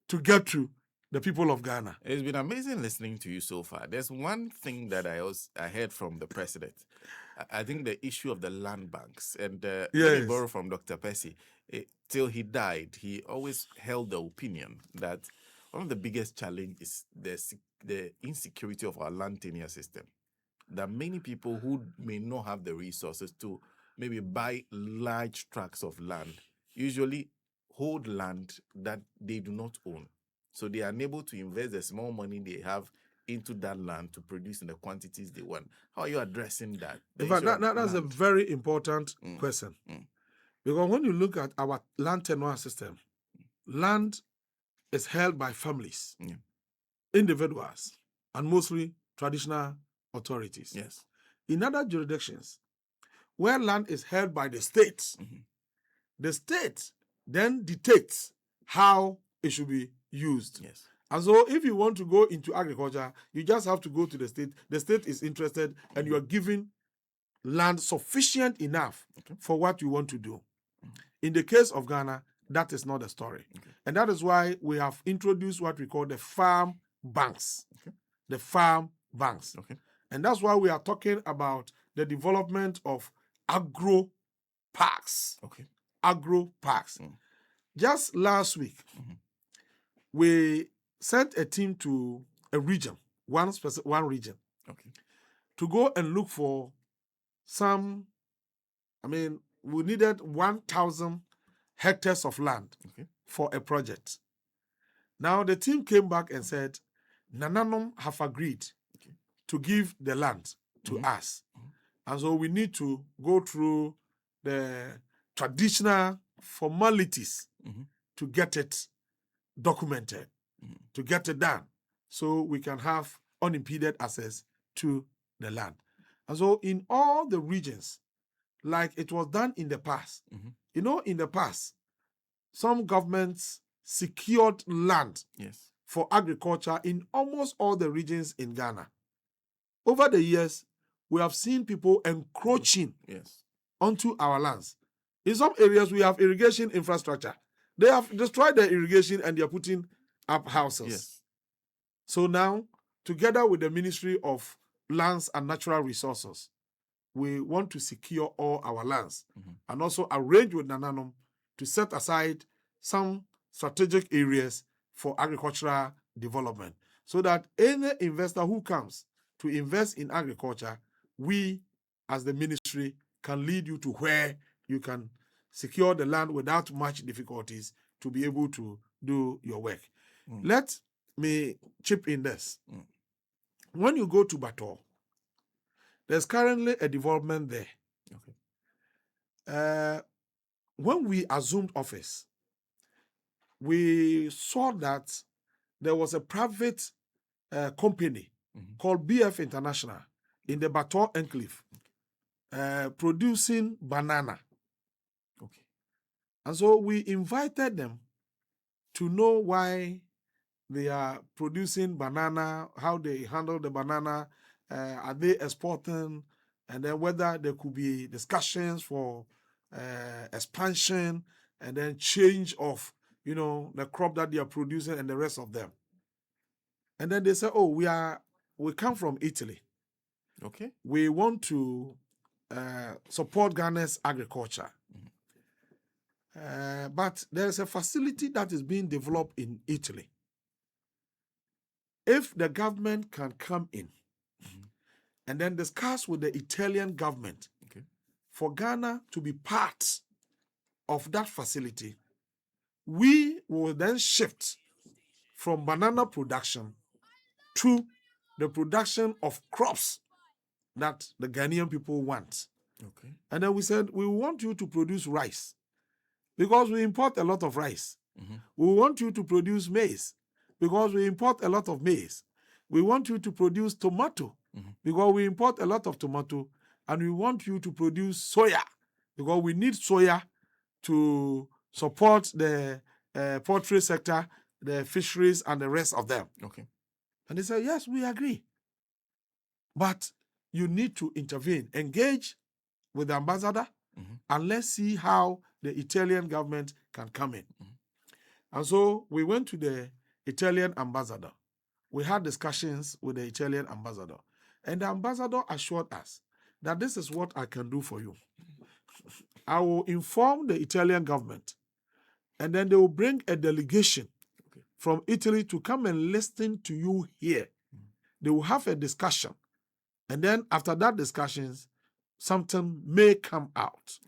to get to the people of Ghana. It's been amazing listening to you so far. There's one thing that I heard from the president. I think the issue of the land banks. And let me borrow from Dr. Percy. Till he died, he always held the opinion that one of the biggest challenges is the insecurity of our land tenure system. That many people who may not have the resources to maybe buy large tracts of land usually hold land that they do not own. So they are unable to invest the small money they have into that land to produce in the quantities they want. How are you addressing that? In fact, that's a very important question. Because when you look at our land tenure system, land is held by families, individuals, and mostly traditional authorities. Yes. In other jurisdictions, where land is held by the state, the state then dictates how it should be used. Yes. And so if you want to go into agriculture, you just have to go to the state. The state is interested and you are given land sufficient enough for what you want to do. In the case of Ghana, that is not the story. And that is why we have introduced what we call the farm banks. The farm banks. And that's why we are talking about the development of agro parks. Agro parks. Just last week, we sent a team to a region, one region, to go and look for some, we needed 1,000 hectares of land for a project. Now, the team came back and said, Nananom have agreed to give the land. to us. And so we need to go through the traditional formalities to get it documented, to get it done, so we can have unimpeded access to the land. And so in all the regions, like it was done in the past, in the past, some governments secured land for agriculture in almost all the regions in Ghana. Over the years, we have seen people encroaching onto our lands. In some areas, we have irrigation infrastructure. They have destroyed the irrigation and they are putting up houses. So now, together with the Ministry of Lands and Natural Resources, we want to secure all our lands and also arrange with Nananum to set aside some strategic areas for agricultural development, so that any investor who comes to invest in agriculture, we as the ministry can lead you to where you can secure the land without much difficulties to be able to do your work. Let me chip in this. When you go to Bator, there's currently a development there. When we assumed office, we saw that there was a private company called BF International in the Bator Enclave producing banana. And so we invited them to know why they are producing banana, how they handle the banana, are they exporting, and then whether there could be discussions for expansion and then change of, the crop that they are producing and the rest of them. And then they say, oh, we come from Italy. We want to support Ghana's agriculture. But there's a facility that is being developed in Italy. If the government can come in and then discuss with the Italian government for Ghana to be part of that facility, we will then shift from banana production to the production of crops that the Ghanaian people want. And then we said, we want you to produce rice because we import a lot of rice. We want you to produce maize because we import a lot of maize. We want you to produce tomato because we import a lot of tomato. And we want you to produce soya because we need soya to support the poultry sector, the fisheries, and the rest of them. And they said, yes, we agree. But you need to intervene, engage with the ambassador, and let's see how the Italian government can come in. And so we went to the Italian ambassador. We had discussions with the Italian ambassador. And the ambassador assured us that this is what I can do for you. I will inform the Italian government, and then they will bring a delegation from Italy to come and listen to you here. They will have a discussion. And then after that discussions, something may come out.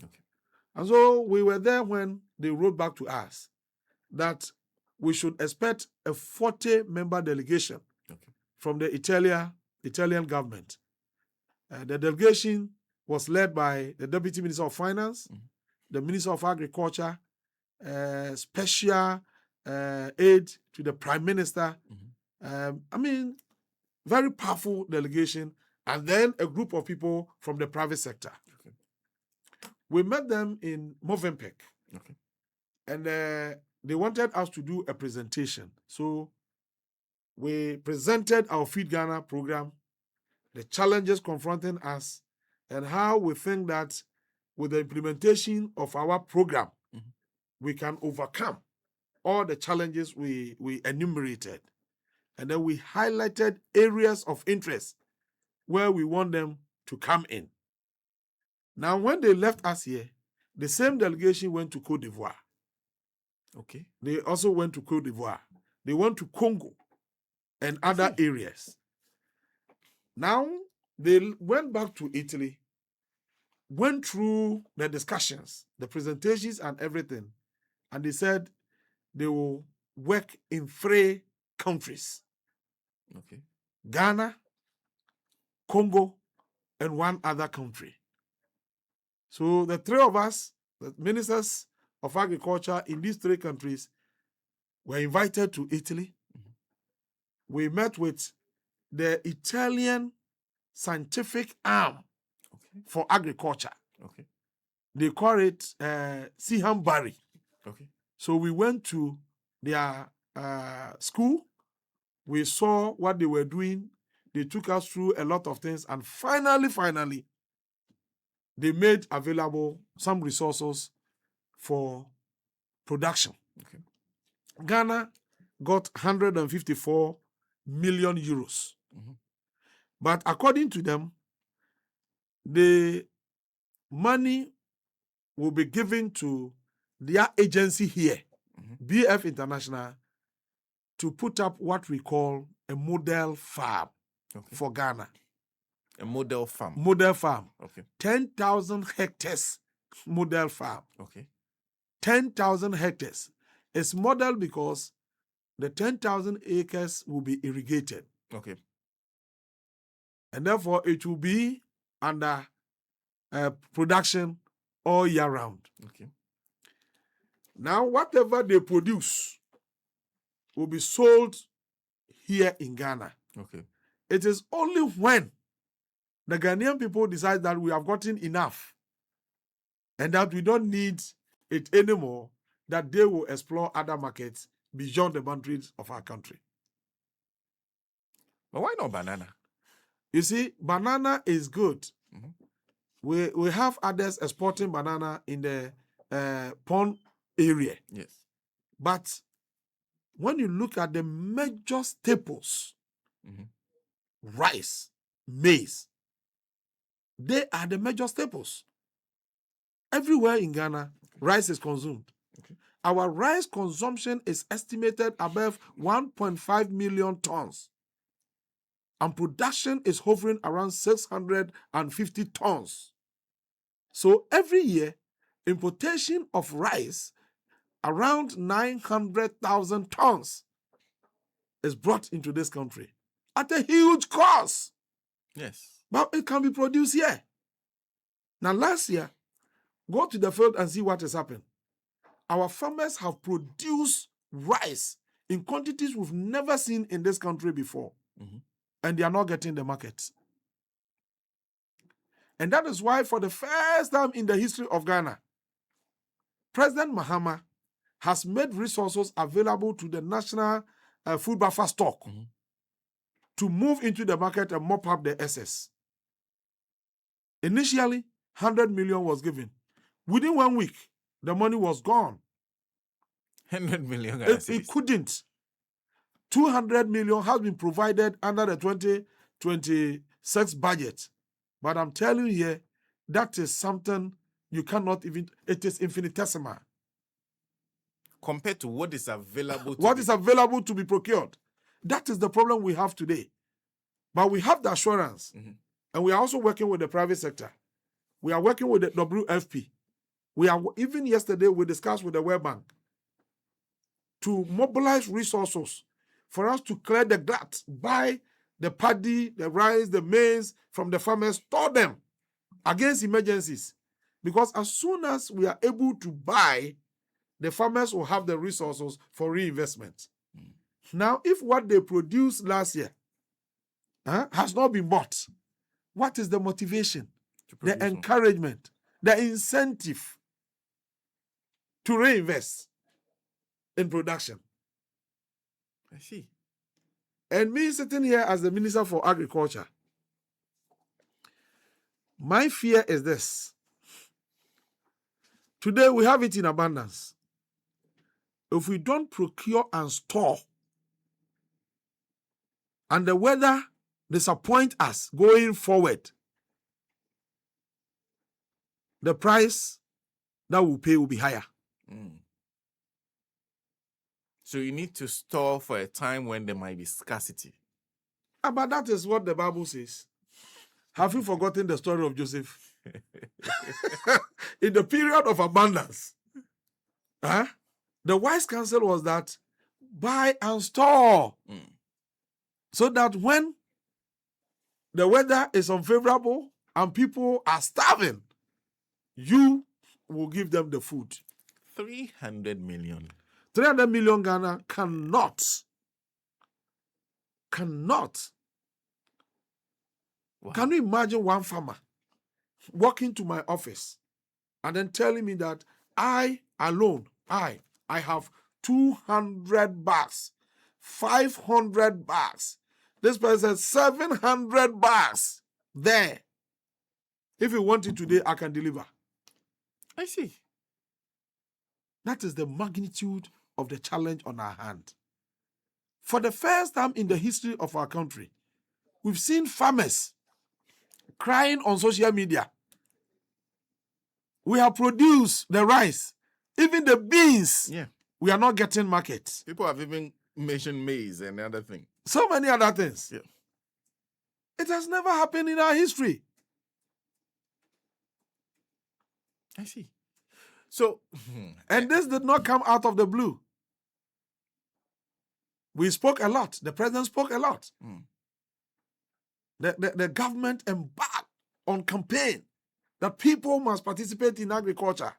And so we were there when they wrote back to us that we should expect a 40-member delegation from the Italian government. The delegation was led by the Deputy Minister of Finance, the Minister of Agriculture, special aid to the Prime Minister. Very powerful delegation, and then a group of people from the private sector. We met them in Movenpick, and they wanted us to do a presentation. So we presented our Feed Ghana program, the challenges confronting us, and how we think that with the implementation of our program, we can overcome all the challenges we enumerated. And then we highlighted areas of interest where we want them to come in. Now, when they left us here, the same delegation went to Côte d'Ivoire. They also went to Côte d'Ivoire. They went to Congo and other areas. Now, they went back to Italy, went through the discussions, the presentations and everything, and they said they will work in 3 countries. Ghana, Congo, and one other country. So the three of us, the ministers of agriculture in these three countries, were invited to Italy. We met with the Italian scientific arm for agriculture. They call it Siham Bari. So we went to their school. We saw what they were doing. They took us through a lot of things. And finally, they made available some resources for production. Ghana got 154 million euros. But according to them, the money will be given to their agency here, BF International, to put up what we call a model farm for Ghana. A model farm? Model farm. 10,000 hectares model farm. 10,000 hectares. It's model because the 10,000 acres will be irrigated. And therefore, it will be under production all year round. Now, whatever they produce will be sold here in Ghana. It is only when the Ghanaian people decide that we have gotten enough and that we don't need it anymore that they will explore other markets beyond the boundaries of our country. But why not banana? You see, banana is good. We have others exporting banana in the pond area. But when you look at the major staples, rice, maize, they are the major staples. Everywhere in Ghana, rice is consumed. Our rice consumption is estimated above 1.5 million tons. And production is hovering around 650 tons. So every year, importation of rice around 900,000 tons is brought into this country at a huge cost. But it can be produced here. Now, last year, go to the field and see what has happened. Our farmers have produced rice in quantities we've never seen in this country before. And they are not getting the market. And that is why, for the first time in the history of Ghana, President Mahama has made resources available to the National Food Buffer Stock to move into the market and mop up the excess. Initially, 100 million was given. Within 1 week, the money was gone. 100 million. It couldn't. 200 million has been provided under the 2026 budget. But I'm telling you here, that is something you cannot even, it is infinitesimal. Compared to what is available available to be procured. That is the problem we have today. But we have the assurance. And we are also working with the private sector. We are working with the WFP. Even yesterday, we discussed with the World Bank to mobilize resources for us to clear the glut, buy the paddy, the rice, the maize from the farmers, store them against emergencies. Because as soon as we are able to buy, the farmers will have the resources for reinvestment. Now, if what they produced last year has not been bought, what is the motivation, the encouragement, the incentive to reinvest in production? I see. And me sitting here as the Minister for Agriculture, my fear is this. Today we have it in abundance. If we don't procure and store, and the weather disappoint us going forward, the price that we'll pay will be higher. So you need to store for a time when there might be scarcity. But that is what the Bible says. Have you forgotten the story of Joseph? In the period of abundance, the wise counsel was that buy and store. So that when the weather is unfavorable and people are starving, you will give them the food. 300 million. 300 million Ghana cannot. Wow. Can you imagine one farmer walking to my office and then telling me that I alone, I have 200 bags, 500 bags. This person says 700 bags there. If you want it today, I can deliver. I see. That is the magnitude of the challenge on our hand. For the first time in the history of our country, we've seen farmers crying on social media. We have produced the rice, even the beans. Yeah. We are not getting markets. People have even mentioned maize and other things. So many other things. Yeah. It has never happened in our history. I see. So, and this did not come out of the blue. We spoke a lot. The president spoke a lot. The government embarked on campaign that people must participate in agriculture.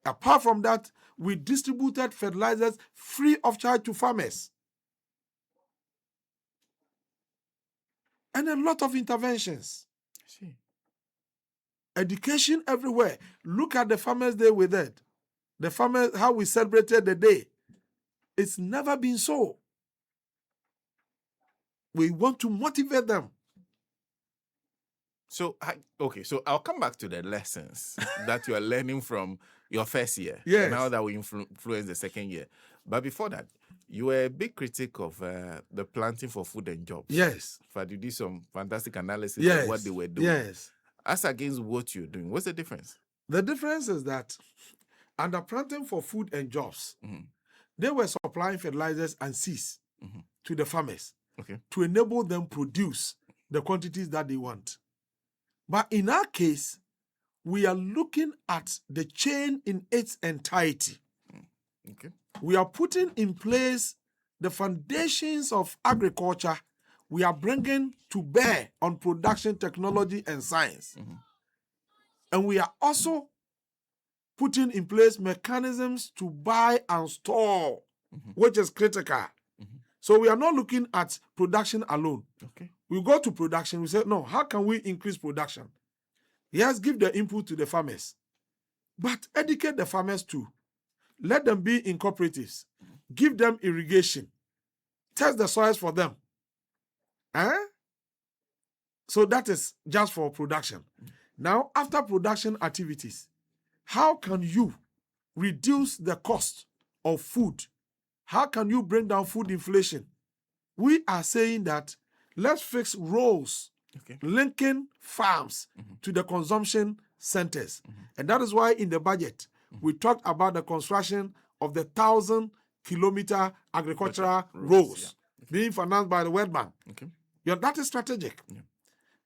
Apart from that, we distributed fertilizers free of charge to farmers. And a lot of interventions. Education everywhere. Look at the Farmers' Day we did. The farmers, how we celebrated the day. It's never been so. We want to motivate them. So I'll come back to the lessons that you are learning from your first year. Yes. Now that we influence the second year. But before that, you were a big critic of the Planting for Food and Jobs. Yes. But you did some fantastic analysis Yes. of what they were doing. Yes. As against what you're doing, what's the difference? The difference is that under Planting for Food and Jobs, they were supplying fertilizers and seeds to the farmers to enable them produce the quantities that they want. But in our case, we are looking at the chain in its entirety. We are putting in place the foundations of agriculture. We are bringing to bear on production technology and science. And we are also putting in place mechanisms to buy and store, which is critical. So we are not looking at production alone. We go to production, we say, no, how can we increase production? Yes, give the input to the farmers, but educate the farmers too. Let them be in cooperatives. Give them irrigation. Test the soils for them. So that is just for production. Now, after production activities, how can you reduce the cost of food? How can you bring down food inflation? We are saying that let's fix roles linking farms to the consumption centers. And that is why in the budget, we talked about the construction of the 1,000-kilometer agricultural roads being financed by the World Bank. That is strategic.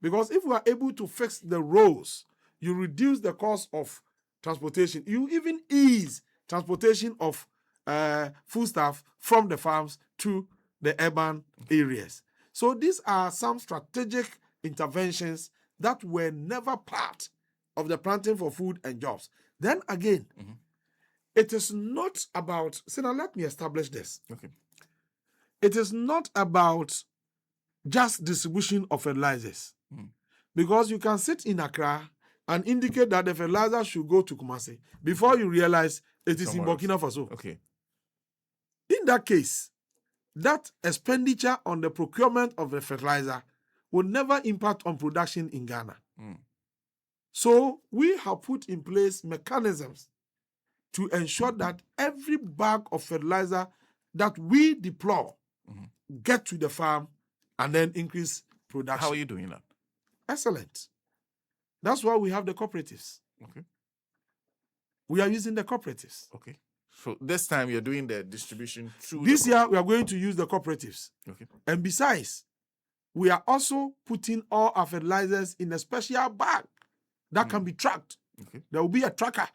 Because if we are able to fix the roads, you reduce the cost of transportation. You even ease transportation of foodstuff from the farms to the urban areas. So these are some strategic interventions that were never part of the Planting for Food and Jobs. Then again, it is not about, now let me establish this. It is not about just distribution of fertilizers. Because you can sit in Accra and indicate that the fertilizer should go to Kumasi before you realize it is in Burkina Faso. In that case, that expenditure on the procurement of the fertilizer will never impact on production in Ghana. So we have put in place mechanisms to ensure that every bag of fertilizer that we deploy get to the farm and then increase production. How are you doing that? Excellent. That's why we have the cooperatives. We are using the cooperatives. So this time you're doing the distribution through this year we are going to use the cooperatives. And besides, we are also putting all our fertilizers in a special bag that can be tracked. There will be a tracker.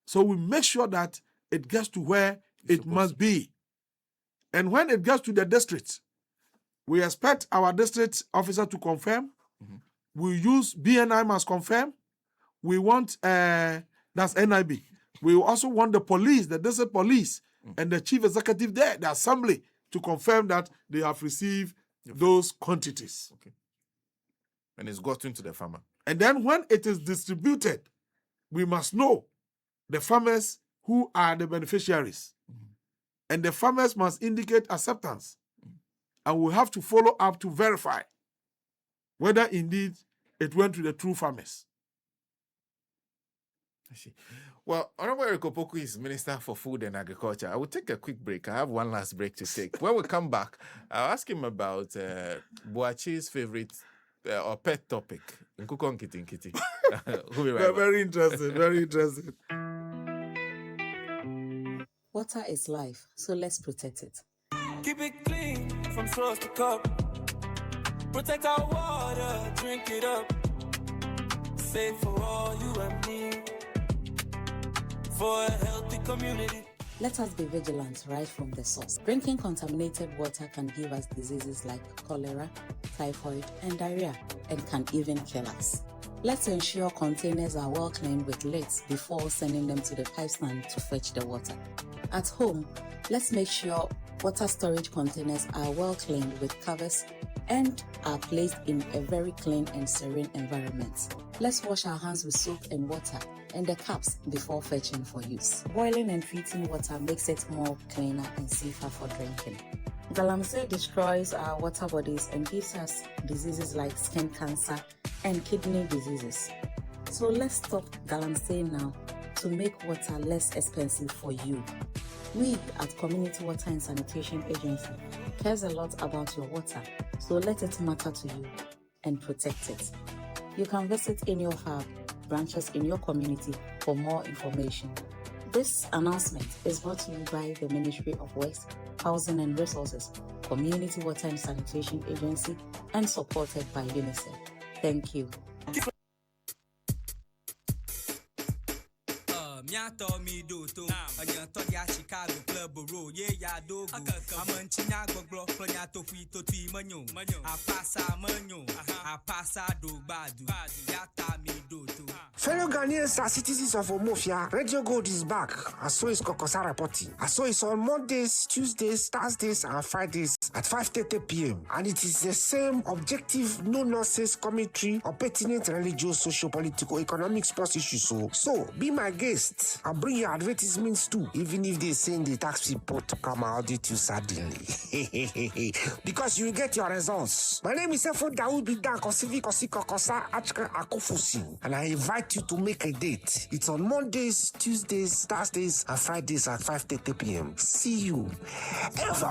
So we make sure that it gets to where it must be. And when it gets to the district, we expect our district officer to confirm We use BNI must confirm. We want, that's NIB. We also want the police, the district police, and the chief executive there, the assembly, to confirm that they have received those quantities. Okay. And it's gotten to the farmer. And then when it is distributed, we must know the farmers who are the beneficiaries. And the farmers must indicate acceptance. And we have to follow up to verify whether indeed it went to the true farmers. I see. Well, Honorable Agric Opoku is Minister for Food and Agriculture. I will take a quick break. I have one last break to take. When we come back, I'll ask him about Boachi's favorite or pet topic. Nkukon Kiti. We'll be right back. Very interesting, very interesting. Water is life, so let's protect it. Keep it clean from source to cup. Protect our water, drink it up. Safe for all you and me. For a healthy community. Let us be vigilant right from the source. Drinking contaminated water can give us diseases like cholera, typhoid, and diarrhea, and can even kill us. Let's ensure containers are well cleaned with lids before sending them to the pipe stand to fetch the water. At home, let's make sure water storage containers are well cleaned with covers and are placed in a very clean and serene environment. Let's wash our hands with soap and water and the cups before fetching for use. Boiling and treating water makes it more cleaner and safer for drinking. Galamsey destroys our water bodies and gives us diseases like skin cancer and kidney diseases. So let's stop Galamsey now to make water less expensive for you. We at Community Water and Sanitation Agency cares a lot about your water, so let it matter to you and protect it. You can visit any of our branches in your community for more information. This announcement is brought to you by the Ministry of Works, Housing and Resources, Community Water and Sanitation Agency, and supported by UNICEF. Thank you. Nyato mi do to anyato ya Chicago club ro ye ya do amanchinya goglo planyato fi to ti manyo apasa manyo apasa do badu yata mi do to. Fellow Ghanaians and citizens of Omofia, Radio Gold is back. And so is Kokosa reporting. And so it's on Mondays, Tuesdays, Thursdays, and Fridays at 5:30 p.m. And it is the same objective, no nonsense commentary on pertinent religious, social, political, economic, sports issues. So be my guest and bring your advertisements too, even if they send the tax report to come and audit you suddenly. Because you get your results. My name is Efo Daoud Bidan Kosivi Kokosa Achka Akofusi, and I invite you to make a date. It's on Mondays, Tuesdays, Thursdays, and Fridays at 5:30 p.m. See you ever.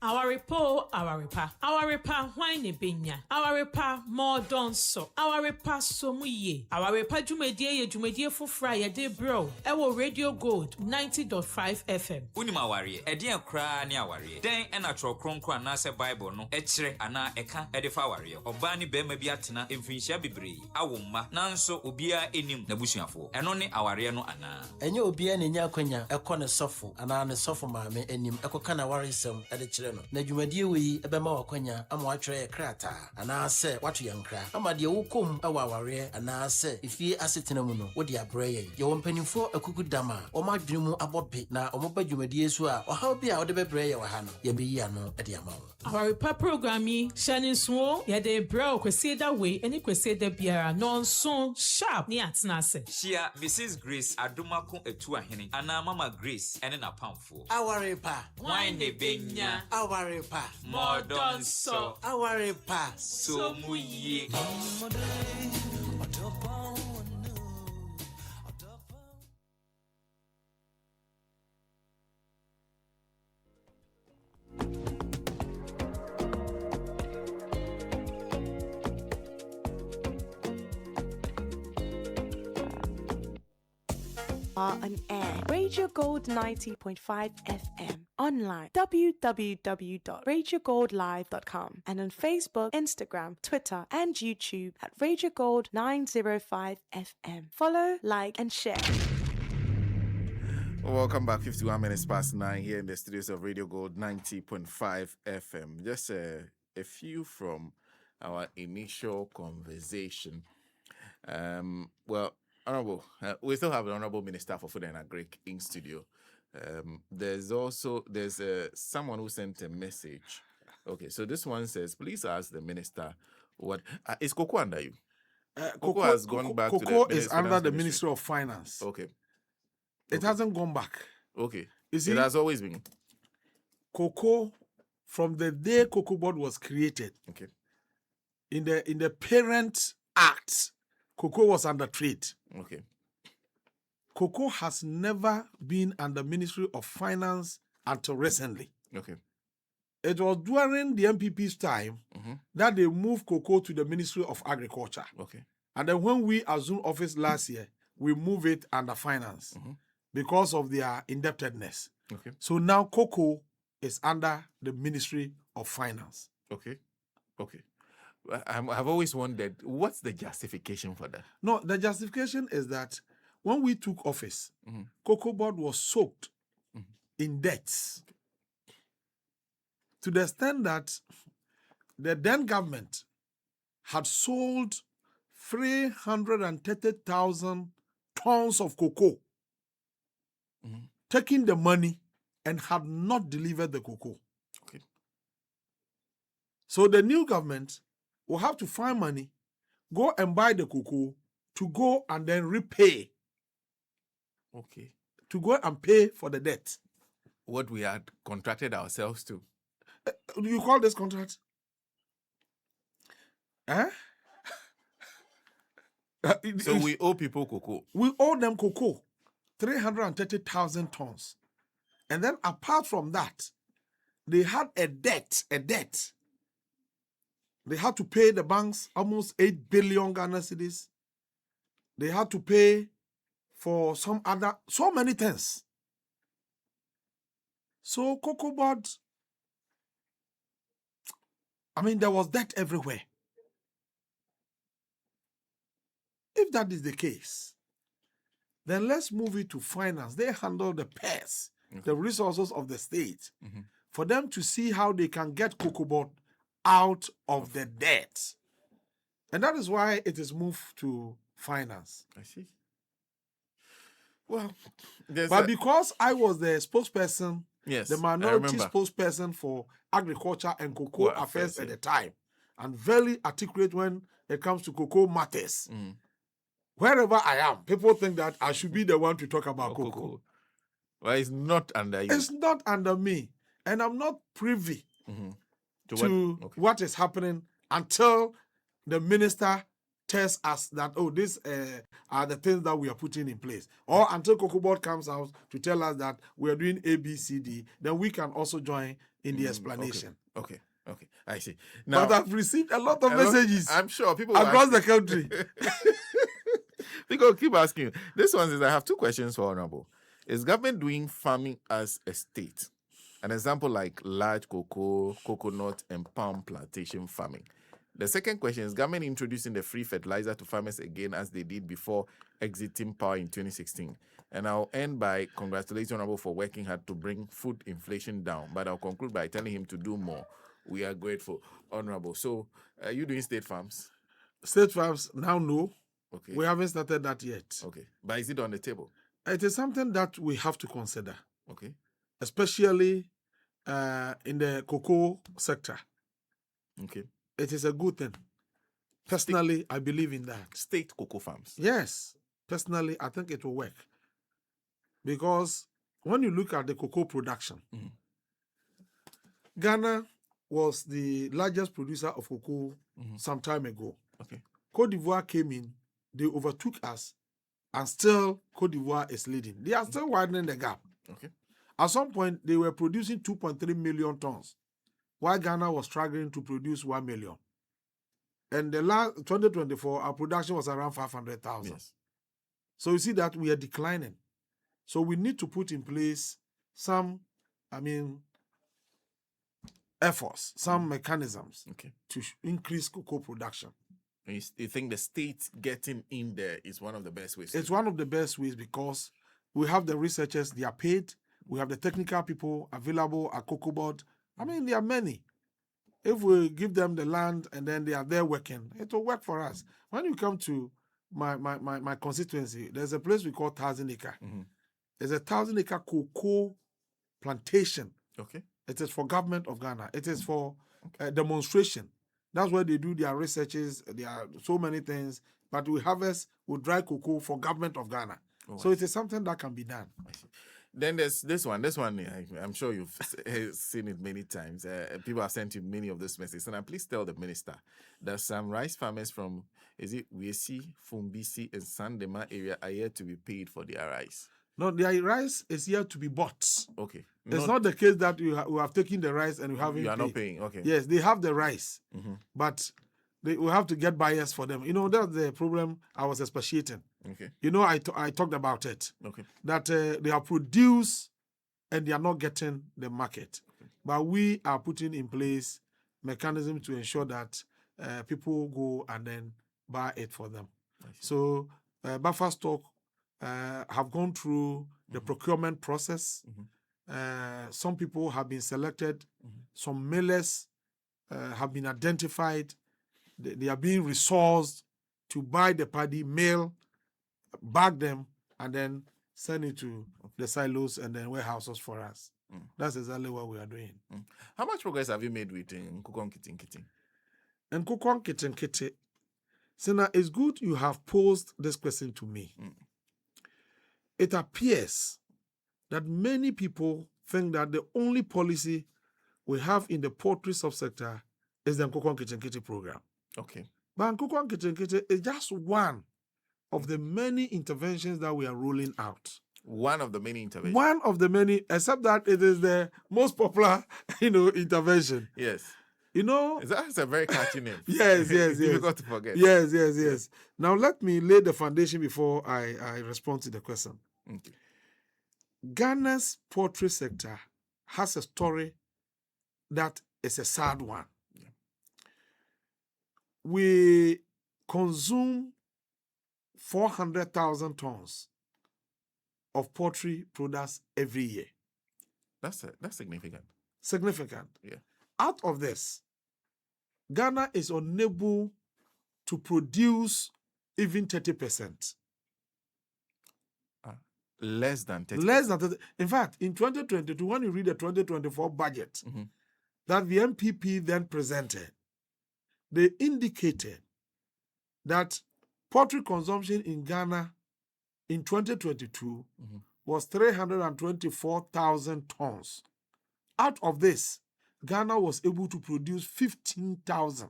Our repa, wine benya. Our repa, more donso. Our repa, somuye. Our repa, jumedie for fry, de bro. Ewo Radio Gold, 90.5 FM. Unima warrior, Edian cry near warrior. Then a natural cronco and nasa Bible no, echere, ana eka, edifa warrior. Obani bema biatina, infinisha bibri. Awuma, nanso, ubia enim, nebusiafo. And only our no ana. And you be any yakwenya, a corner sofu, and I'm a sofu mame, and him, a cocana worrisome at the children. Na dwumadie wi ebema wakwanya ama watwere krata ana se watu yankra ama de wokom awaware ana se ifie asetena mu no wodi abreye ye wompanifo akukudama o madwemu abobe na o moba dwumadie so a ohaw bi a wode bebreye wa ha no ye beyi ano de ama wo Our programming shining so ya de bro kwesi da we any kwesi da biara non so sharp ni atena se Shia Mrs. Grace Adumako etu ahene ana Mama Grace ene na pamfo awarepa wine de benya awarepa modern so awarepa so muye. are on air. Radio Gold 90.5 FM. Online www.radiogoldlive.com and on Facebook, Instagram, Twitter, and YouTube at Radio Gold 905 FM. Follow, like, and share. Welcome back. 51 minutes past 9 here in the studios of Radio Gold 90.5 FM. Just a few from our initial conversation. Well, Honorable, we still have the Honorable Minister for Food and Agric in studio. There's someone who sent a message. Okay, so this one says, please ask the minister what is cocoa under you? Cocoa has gone back to the Cocoa is under the Ministry. Ministry of Finance. Okay. It hasn't gone back. Okay. You see, It has always been. cocoa, from the day Cocoa Board was created, Okay. in the Parent Act, cocoa was under trade. Okay. Cocoa has never been under Ministry of Finance until recently. Okay. It was during the MPP's time that they moved cocoa to the Ministry of Agriculture. Okay. And then when we assumed office last year, we moved it under finance because of their indebtedness. Okay. So now cocoa is under the Ministry of Finance. Okay. Okay. I've always wondered, what's the justification for that? No, the justification is that when we took office, Cocoa Board was soaked in debts to the extent that the then government had sold 330,000 tons of cocoa, taking the money and had not delivered the cocoa. Okay. So the new government will have to find money, go and buy the cocoa to go and then repay, Okay. to go and pay for the debt. What we had contracted ourselves to. Do you call this contract? Eh? So we owe people cocoa. We owe them cocoa, 330,000 tons. And then apart from that, they had a debt. They had to pay the banks almost 8 billion Ghana cedis. They had to pay for so many things. So Cocoa Board, there was debt everywhere. If that is the case, then let's move it to finance. They handle the pairs, the resources of the state, for them to see how they can get Cocoa Board out of the debt. And that is why it is moved to finance. I see. Well, because I was the spokesperson, yes, the minority spokesperson for agriculture and cocoa affairs at the time, and very articulate when it comes to cocoa matters. Wherever I am, people think that I should be the one to talk about cocoa. Well, it's not under you. It's not under me. And I'm not privy to what is happening until the minister tells us that, these are the things that we are putting in place. Or until Cocoa Board comes out to tell us that we are doing A, B, C, D, then we can also join in the explanation. Okay. I see. Now, but I've received a lot of messages. I'm sure people across the country. People keep asking you. This one says, I have two questions for Honorable. Is government doing farming as a state? An example like large cocoa, coconut, and palm plantation farming. The second question is government introducing the free fertilizer to farmers again as they did before exiting power in 2016. And I'll end by congratulating Honorable for working hard to bring food inflation down. But I'll conclude by telling him to do more. We are grateful, Honorable. So, are you doing state farms? State farms now, no. Okay. We haven't started that yet. Okay. But is it on the table? It is something that we have to consider. Okay. Especially in the cocoa sector. Okay. It is a good thing. Personally, I believe in that. State cocoa farms? Yes. Personally, I think it will work. Because when you look at the cocoa production, Ghana was the largest producer of cocoa some time ago. Okay. Côte d'Ivoire came in, they overtook us, and still Côte d'Ivoire is leading. They are still widening the gap. Okay. At some point, they were producing 2.3 million tons, while Ghana was struggling to produce 1 million. And the last 2024, our production was around 500,000. Yes. So you see that we are declining. So we need to put in place some, efforts, some mechanisms to increase cocoa production. You think the state getting in there is one of the best ways? It's one of the best ways because we have the researchers, they are paid. We have the technical people available at Cocoa Board. There are many. If we give them the land and then they are there working, it will work for us. When you come to my constituency, there's a place we call 1,000 Acre. There's a 1,000 acre cocoa plantation. Okay. It is for government of Ghana. It is for demonstration. That's where they do their researches. There are so many things. But we harvest with dry cocoa for government of Ghana. So it is something that can be done. Then there's this one. This one, I'm sure you've seen it many times. People have sent you many of those messages. And please tell the minister that some rice farmers from, Wiesi, Fumbisi, and Sandema area are yet to be paid for their rice. No, their rice is yet to be bought. Okay. It's not the case that we have taken the rice and we haven't You are paid. not paying, okay. Yes, they have the rice, but we have to get buyers for them. That's the problem I was expatiating. Okay. I talked about it. Okay. That they are produced and they are not getting the market. Okay. But we are putting in place mechanism to ensure that people go and then buy it for them. So buffer stock have gone through the procurement process. Some people have been selected. Some millers have been identified. They are being resourced to buy the paddy, mill, bag them, and then send it to the silos and then warehouses for us. That's exactly what we are doing. How much progress have you made with Nkukong Kiti? And Nkukong Kiti, Sena, it's good you have posed this question to me. It appears that many people think that the only policy we have in the poultry subsector is the Nkukong Kiti program. Okay. But Nkukong Kiti is just one of the many interventions that we are rolling out. One of the many interventions. One of the many, except that it is the most popular, intervention. Yes. That's a very catchy name. Yes. Difficult to forget. Yes. Now let me lay the foundation before I respond to the question. Okay. Ghana's poultry sector has a story that is a sad one. Yeah. We consume 400,000 tons of poultry products every year. That's significant. Significant. Yeah. Out of this, Ghana is unable to produce even 30%. Less than 30%. Less than 30%. In fact, in 2022, when you read the 2024 budget that the MPP then presented, they indicated that poultry consumption in Ghana in 2022 was 324,000 tons. Out of this, Ghana was able to produce 15,000.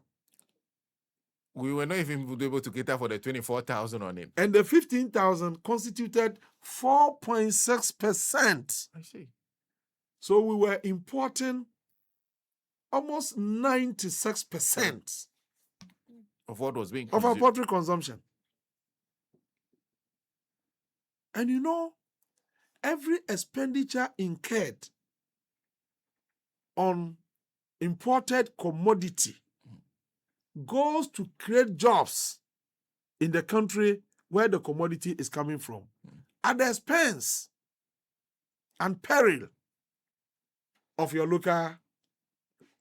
We were not even able to cater for the 24,000 on it. And the 15,000 constituted 4.6%. I see. So we were importing almost 96% of what was being of consumed. our poultry consumption. And every expenditure incurred on imported commodity goes to create jobs in the country where the commodity is coming from at the expense and peril of your local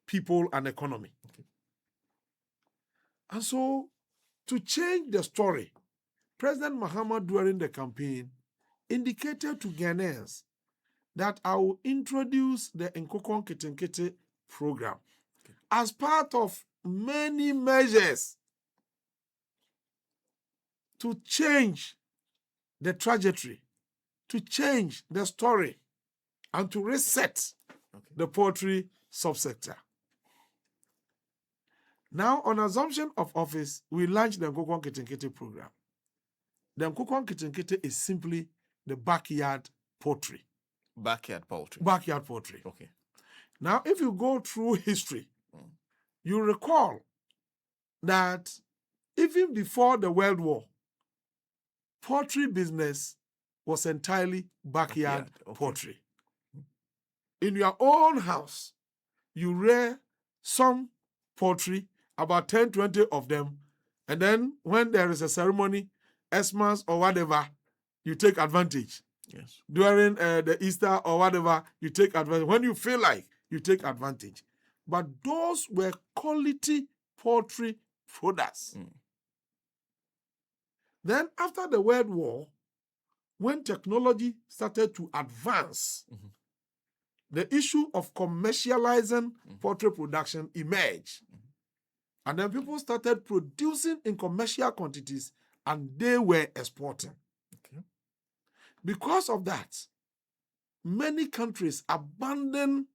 people and economy. Okay. And so, to change the story, President Mahama during the campaign indicated to Ghanaians that I will introduce the Nkukong Kiti program as part of many measures to change the trajectory, to change the story, and to reset the poultry subsector. Now, on assumption of office, we launched the Nkukong Kiti program. The Nkukong Kiti is simply the backyard poultry. Backyard poultry. Backyard poultry. Okay. Now, if you go through history, you recall that even before the World War, poultry business was entirely backyard Okay. poultry. In your own house, you rear some poultry, about 10, 20 of them, and then when there is a ceremony, Xmas or whatever, you take advantage. Yes. During the Easter or whatever, you take advantage. When you feel like, you take advantage. But those were quality poultry products. Then after the World War, when technology started to advance, the issue of commercializing poultry production emerged. And then people started producing in commercial quantities and they were exporting. Okay. Because of that, many countries abandoned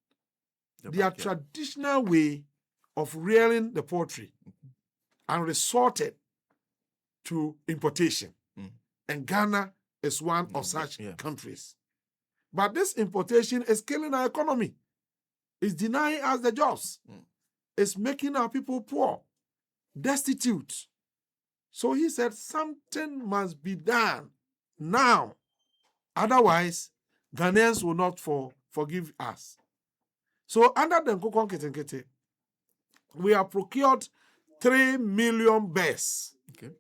their traditional way of rearing the poultry and resorted to importation. And Ghana is one of such countries. But this importation is killing our economy. It's denying us the jobs. It's making our people poor, destitute. So he said something must be done now. Otherwise, Ghanaians will not forgive us. So under the Nkukon Ketenkete, we have procured 3 million bears. Okay.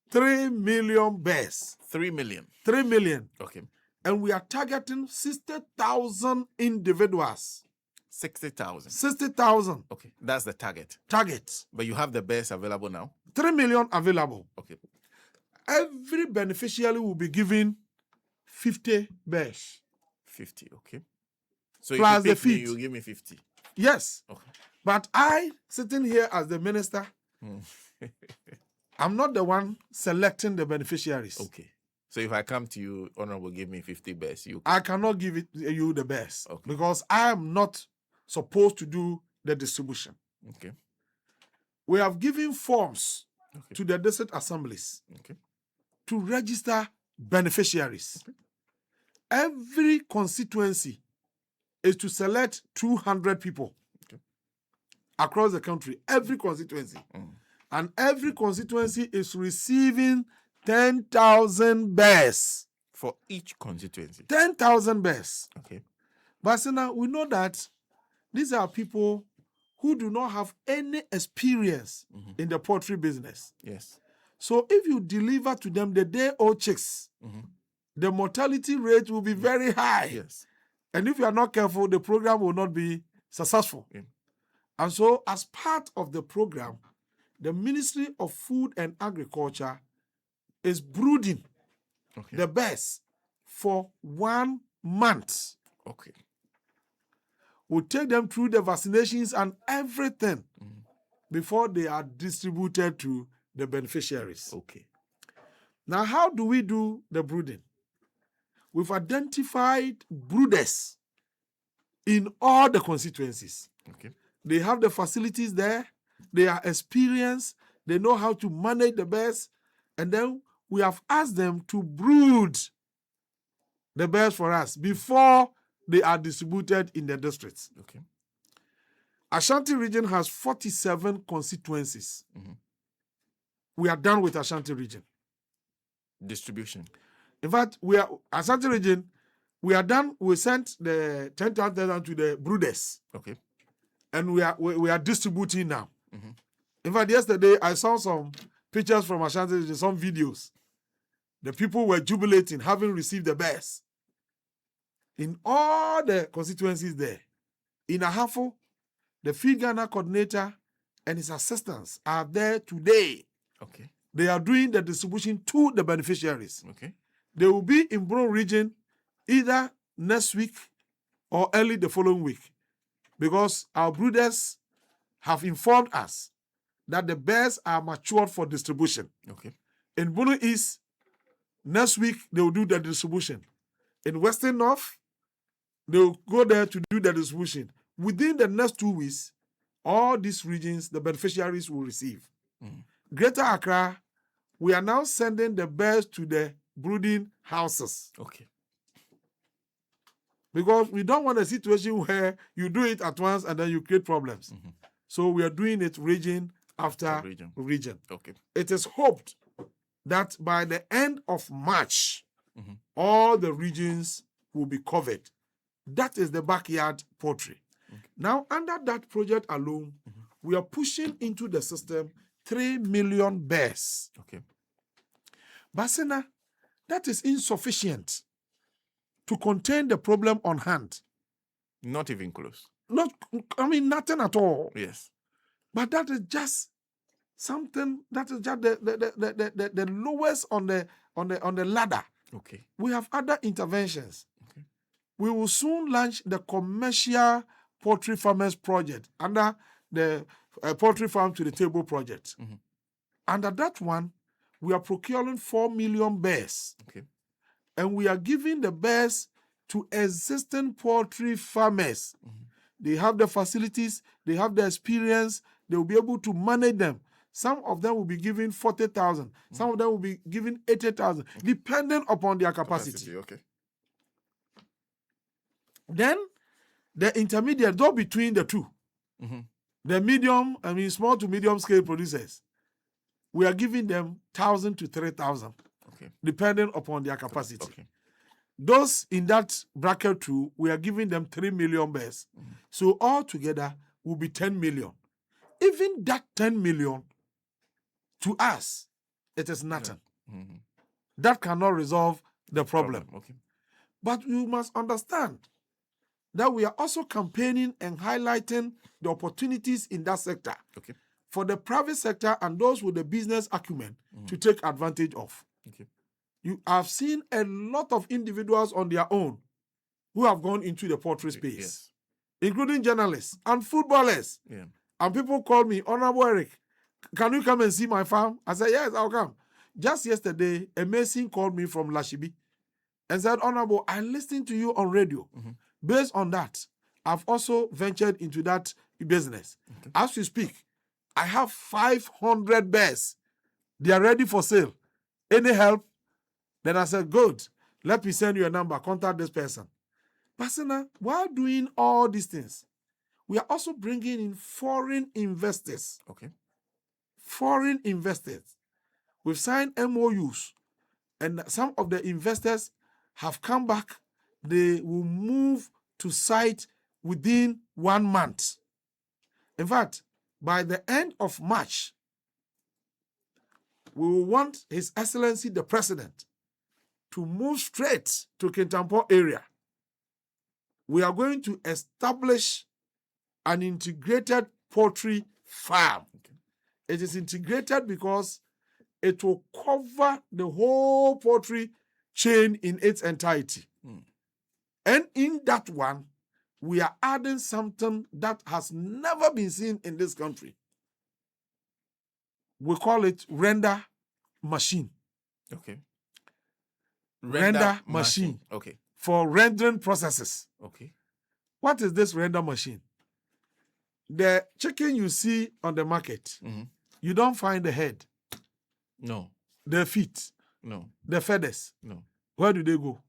3 million bears. 3 million. 3 million. Okay. And we are targeting 60,000 individuals. 60,000. 60,000. Okay. That's the target. Target. But you have the bears available now? 3 million available. Okay. Every beneficiary will be given 50 bears. 50, okay. So Plus if you the pick me, feed. you give me 50. Yes. Okay. But I, sitting here as the minister, I'm not the one selecting the beneficiaries. Okay. So if I come to you, Honorable, give me 50 bears. I cannot give you the best Okay. because I am not supposed to do the distribution. Okay. We have given forms Okay. to the district assemblies Okay. to register beneficiaries. Okay. Every constituency is to select 200 people across the country, every constituency. And every constituency is receiving 10,000 bears. For each constituency? 10,000 bears. Okay. But so now we know that these are people who do not have any experience in the poultry business. Yes. So if you deliver to them the day-old chicks, the mortality rate will be very high. Yes. And if you are not careful, the program will not be successful. Yeah. And so as part of the program, the Ministry of Food and Agriculture is brooding the bears for 1 month. Okay. We'll take them through the vaccinations and everything before they are distributed to the beneficiaries. Okay. Now, how do we do the brooding? We've identified brooders in all the constituencies. Okay. They have the facilities there. They are experienced. They know how to manage the bears. And then we have asked them to brood the bears for us before they are distributed in the districts. Okay. Ashanti region has 47 constituencies. We are done with Ashanti region. Distribution. In fact, Ashanti region, we are done. We sent the 10,000 to the brooders. Okay. And we are distributing now. In fact, yesterday I saw some pictures from Ashanti region, some videos. The people were jubilating, having received the bears. In all the constituencies there, in Ahafo, the Feed Ghana coordinator and his assistants are there today. Okay. They are doing the distribution to the beneficiaries. Okay. They will be in Bro region either next week or early the following week, because our brooders have informed us that the bears are matured for distribution. Okay. In Bono East, next week they will do the distribution. In Western North, they will go there to do the distribution. Within the next 2 weeks, all these regions, the beneficiaries will receive. Greater Accra, we are now sending the bears to the brooding houses. Okay. Because we don't want a situation where you do it at once and then you create problems. So we are doing it region after region. Okay. It is hoped that by the end of March, all the regions will be covered. That is the backyard poultry. Now, under that project alone, we are pushing into the system 3 million bears. Okay. But Sena, that is insufficient to contain the problem on hand. Not even close. Nothing at all. Yes. But that is just something that is just the lowest on the ladder. Okay. We have other interventions. Okay. We will soon launch the commercial poultry farmers project under the poultry farm to the table project. Under that one, we are procuring 4 million bears. Okay. And we are giving the bears to existing poultry farmers. They have the facilities, they have the experience, they will be able to manage them. Some of them will be given 40,000, some of them will be given 80,000, depending upon their capacity. Okay. Then the intermediate, though between the two, the medium, small to medium scale producers, we are giving them 1,000 to 3,000, depending upon their capacity. Okay. Those in that bracket too, we are giving them 3 million bears. So altogether will be 10 million. Even that 10 million, to us, it is nothing. That cannot resolve the problem. Okay. But you must understand that we are also campaigning and highlighting the opportunities in that sector for the private sector and those with the business acumen to take advantage of. Okay. You have seen a lot of individuals on their own who have gone into the poultry space, including journalists and footballers. Yeah. And people call me, Honorable Eric, can you come and see my farm? I said, yes, I'll come. Just yesterday, a Mason called me from Lashibi and said, Honorable, I listened to you on radio. Based on that, I've also ventured into that business. As we speak, I have 500 bears. They are ready for sale. Any help? Then I said, good. Let me send you a number. Contact this person. But while doing all these things, we are also bringing in foreign investors. Okay. Foreign investors. We've signed MOUs, and some of the investors have come back. They will move to site within 1 month. In fact, by the end of March, we will want His Excellency the President to move straight to Kintampo area. We are going to establish an integrated poultry farm. It is integrated because it will cover the whole poultry chain in its entirety. And in that one, we are adding something that has never been seen in this country. We call it render machine. Okay. Render machine. Okay. For rendering processes. Okay. What is this render machine? The chicken you see on the market, you don't find the head. No. The feet. No. The feathers. No. Where do they go?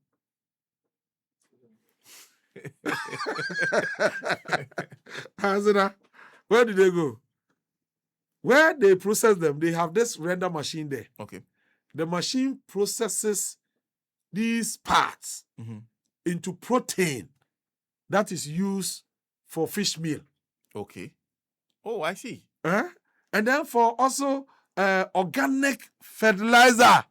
Where do they go? Where they process them, they have this render machine there. Okay. The machine processes these parts into protein that is used for fish meal. Okay. Oh, I see. And then for also organic fertilizer.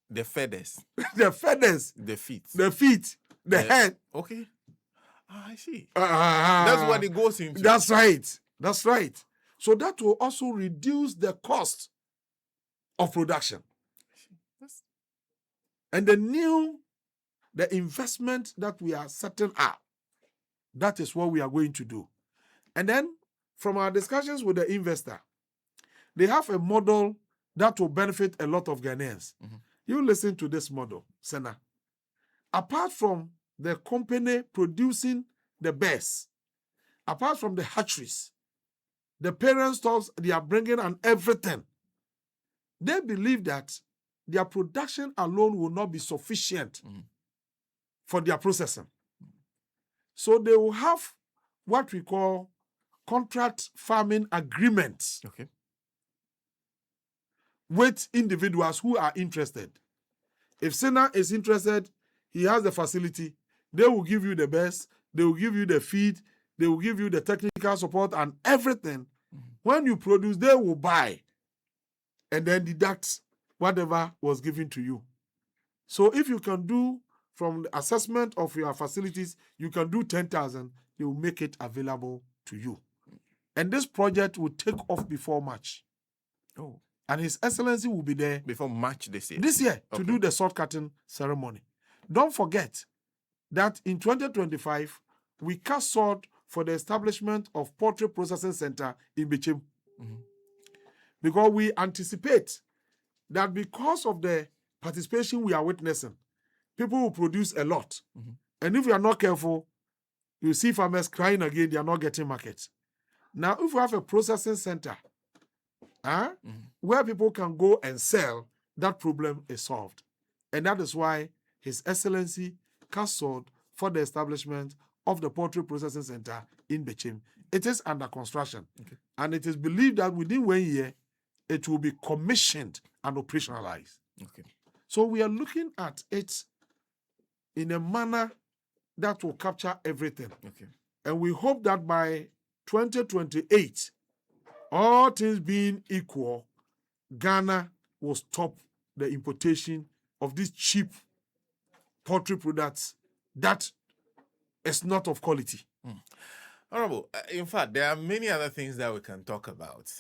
The feathers. The feathers. The feet. The feet. The head. Okay. I see. That's what it goes into. That's right. That's right. So that will also reduce the cost of production. And the investment that we are setting up, that is what we are going to do. And then from our discussions with the investor, they have a model that will benefit a lot of Ghanaians. You listen to this model, Sena. Apart from the company producing the bears, apart from the hatcheries, the parent stocks they are bringing and everything, they believe that their production alone will not be sufficient for their processing. So they will have what we call contract farming agreements with individuals who are interested. If Sena is interested, he has the facility. They will give you the best. They will give you the feed. They will give you the technical support and everything. When you produce, they will buy and then deduct whatever was given to you. So if you can do from the assessment of your facilities, you can do 10,000, they will make it available to you. And this project will take off before March. Oh. And His Excellency will be there Before March this year. to do the sword cutting ceremony. Don't forget that in 2025, we cast sword for the establishment of Poultry Processing Center in Bechem. Because we anticipate that because of the participation we are witnessing, people will produce a lot. And if you are not careful, you see farmers crying again, they are not getting market. Now, if we have a processing center where people can go and sell, that problem is solved. And that is why His Excellency cast sword for the establishment of the Poultry Processing Center in Bechem. It is under construction. And it is believed that within 1 year, it will be commissioned and operationalized. So we are looking at it in a manner that will capture everything. And we hope that by 2028, all things being equal, Ghana will stop the importation of these cheap poultry products that is not of quality. Honorable, in fact, there are many other things that we can talk about.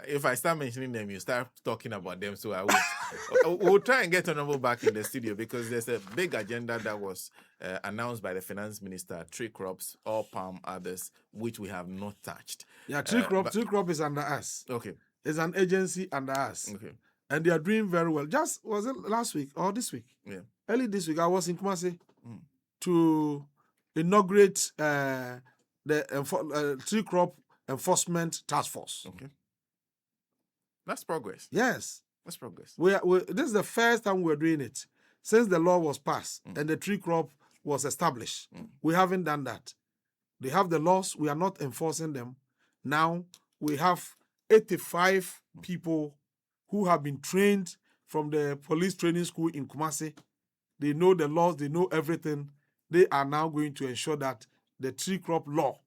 If I start mentioning them, you start talking about them. So I will we'll try and get Honorable back in the studio because there's a big agenda that was announced by the Finance Minister, tree crops, all palm, others, which we have not touched. Yeah, tree crop is under us. Okay. It's an agency under us. Okay. And they are doing very well. Just, was it last week or this week? Yeah. Early this week, I was in Kumasi to inaugurate the tree crop enforcement task force. Okay. That's progress. Yes. That's progress. This is the first time we're doing it since the law was passed and the tree crop was established. We haven't done that. They have the laws. We are not enforcing them. Now we have 85 people who have been trained from the police training school in Kumasi. They know the laws. They know everything. They are now going to ensure that the tree crop law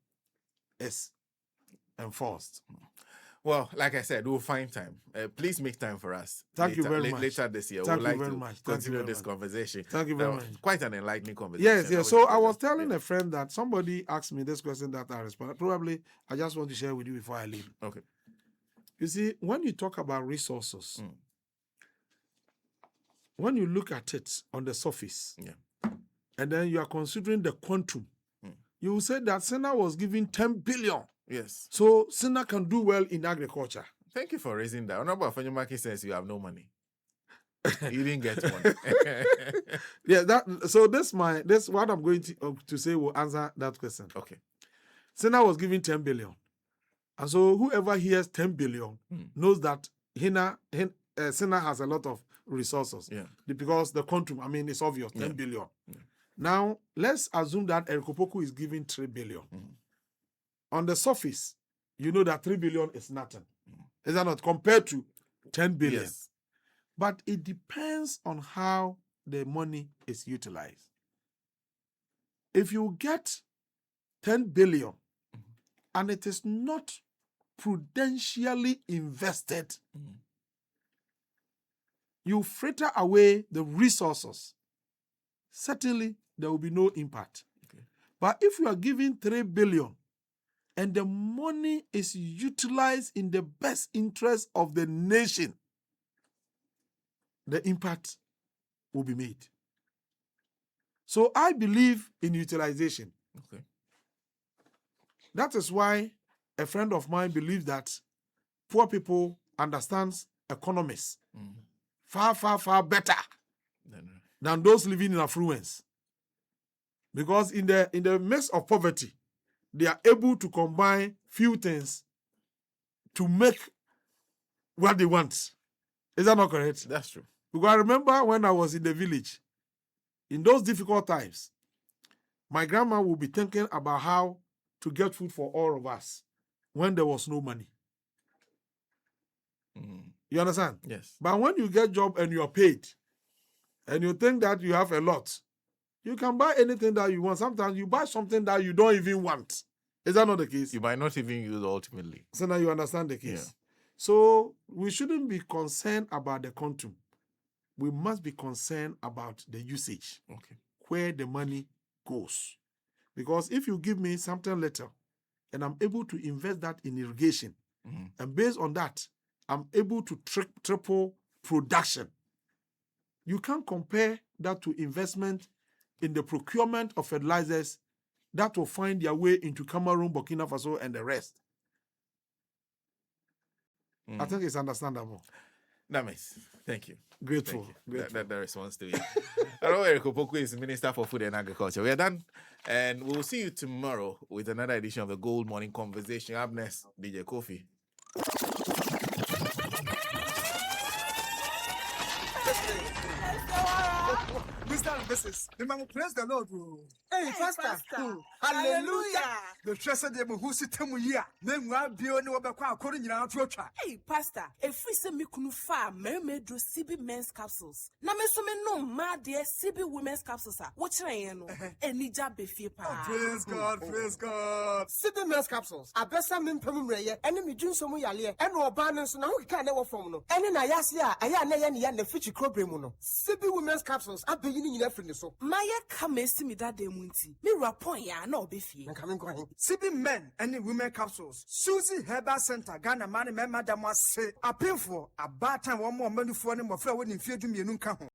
is enforced. Well, like I said, we'll find time. Please make time for us. Thank you very much. Later this year, Thank we'd you like very to much. continue this conversation. Thank you very much. Quite an enlightening conversation. Yes. So I was telling a friend that somebody asked me this question that I responded. Probably I just want to share with you before I leave. Okay. You see, when you talk about resources, when you look at it on the surface, and then you are considering the quantum, you will say that Sena was given 10 billion. Yes. So Sena can do well in agriculture. Thank you for raising that. Honorable Afanyamaki says you have no money. You didn't get money. Yeah, this what I'm going to say will answer that question. Okay. Sena was given 10 billion. And so whoever hears 10 billion knows that Sena has a lot of resources. Yeah. Because the quantum, it's obvious, 10 billion. Yeah. Now, let's assume that Opoku is given 3 billion. On the surface, you know that 3 billion is nothing. Is that not? Compared to 10 billion. Yes. But it depends on how the money is utilized. If you get 10 billion and it is not prudentially invested, you fritter away the resources, certainly there will be no impact. Okay. But if you are giving 3 billion and the money is utilized in the best interest of the nation, the impact will be made. So I believe in utilization. Okay. That is why a friend of mine believes that poor people understands economics far, far, far better than those living in affluence. Because in the midst of poverty, they are able to combine few things to make what they want. Is that not correct? That's true. Because I remember when I was in the village, in those difficult times, my grandma would be thinking about how to get food for all of us when there was no money. You understand? Yes. But when you get job and you are paid, and you think that you have a lot, you can buy anything that you want. Sometimes you buy something that you don't even want. Is that not the case? You might not even use ultimately. So now you understand the case. Yeah. So we shouldn't be concerned about the quantum. We must be concerned about the usage, where the money goes. Because if you give me something little and I'm able to invest that in irrigation, and based on that, I'm able to triple production. You can't compare that to investment in the procurement of fertilizers that will find their way into Cameroon, Burkina Faso, and the rest. I think it's understandable. Nice. Thank you. Grateful. Thank you. That response to it. I know Eric Opoku is Minister for Food and Agriculture. We are done. And we'll see you tomorrow with another edition of the Gold Morning Conversation. Up next, DJ Kofi. Mr. and Mrs. The man praise the Lord. Hey, Pastor. Hallelujah. The treasure de who sit him here. Then we be on the back according to our future. Hey, Pastor, if we say me kunu fa, me do CB men's capsules. Na me so me no ma de CB women's capsules. What you know? Any job be free pa. Praise God, praise God. CB men's capsules. Abesa me mpem reye. Ene me dun so mu yale. Ene oba no so na ho kika na wo fom no. Ene na yase a aya na ye ne ya na fichi krobre mu no. CB women's capsules abeyi ni nyina firi so. Maya come see me that day munti. Me rapon ya na obefie. Nka me nkwan. CB men and women capsules. Susie Herbal Center Ghana man me madam was say appeal for a bad time one more money for them of flower in fear to me nunca.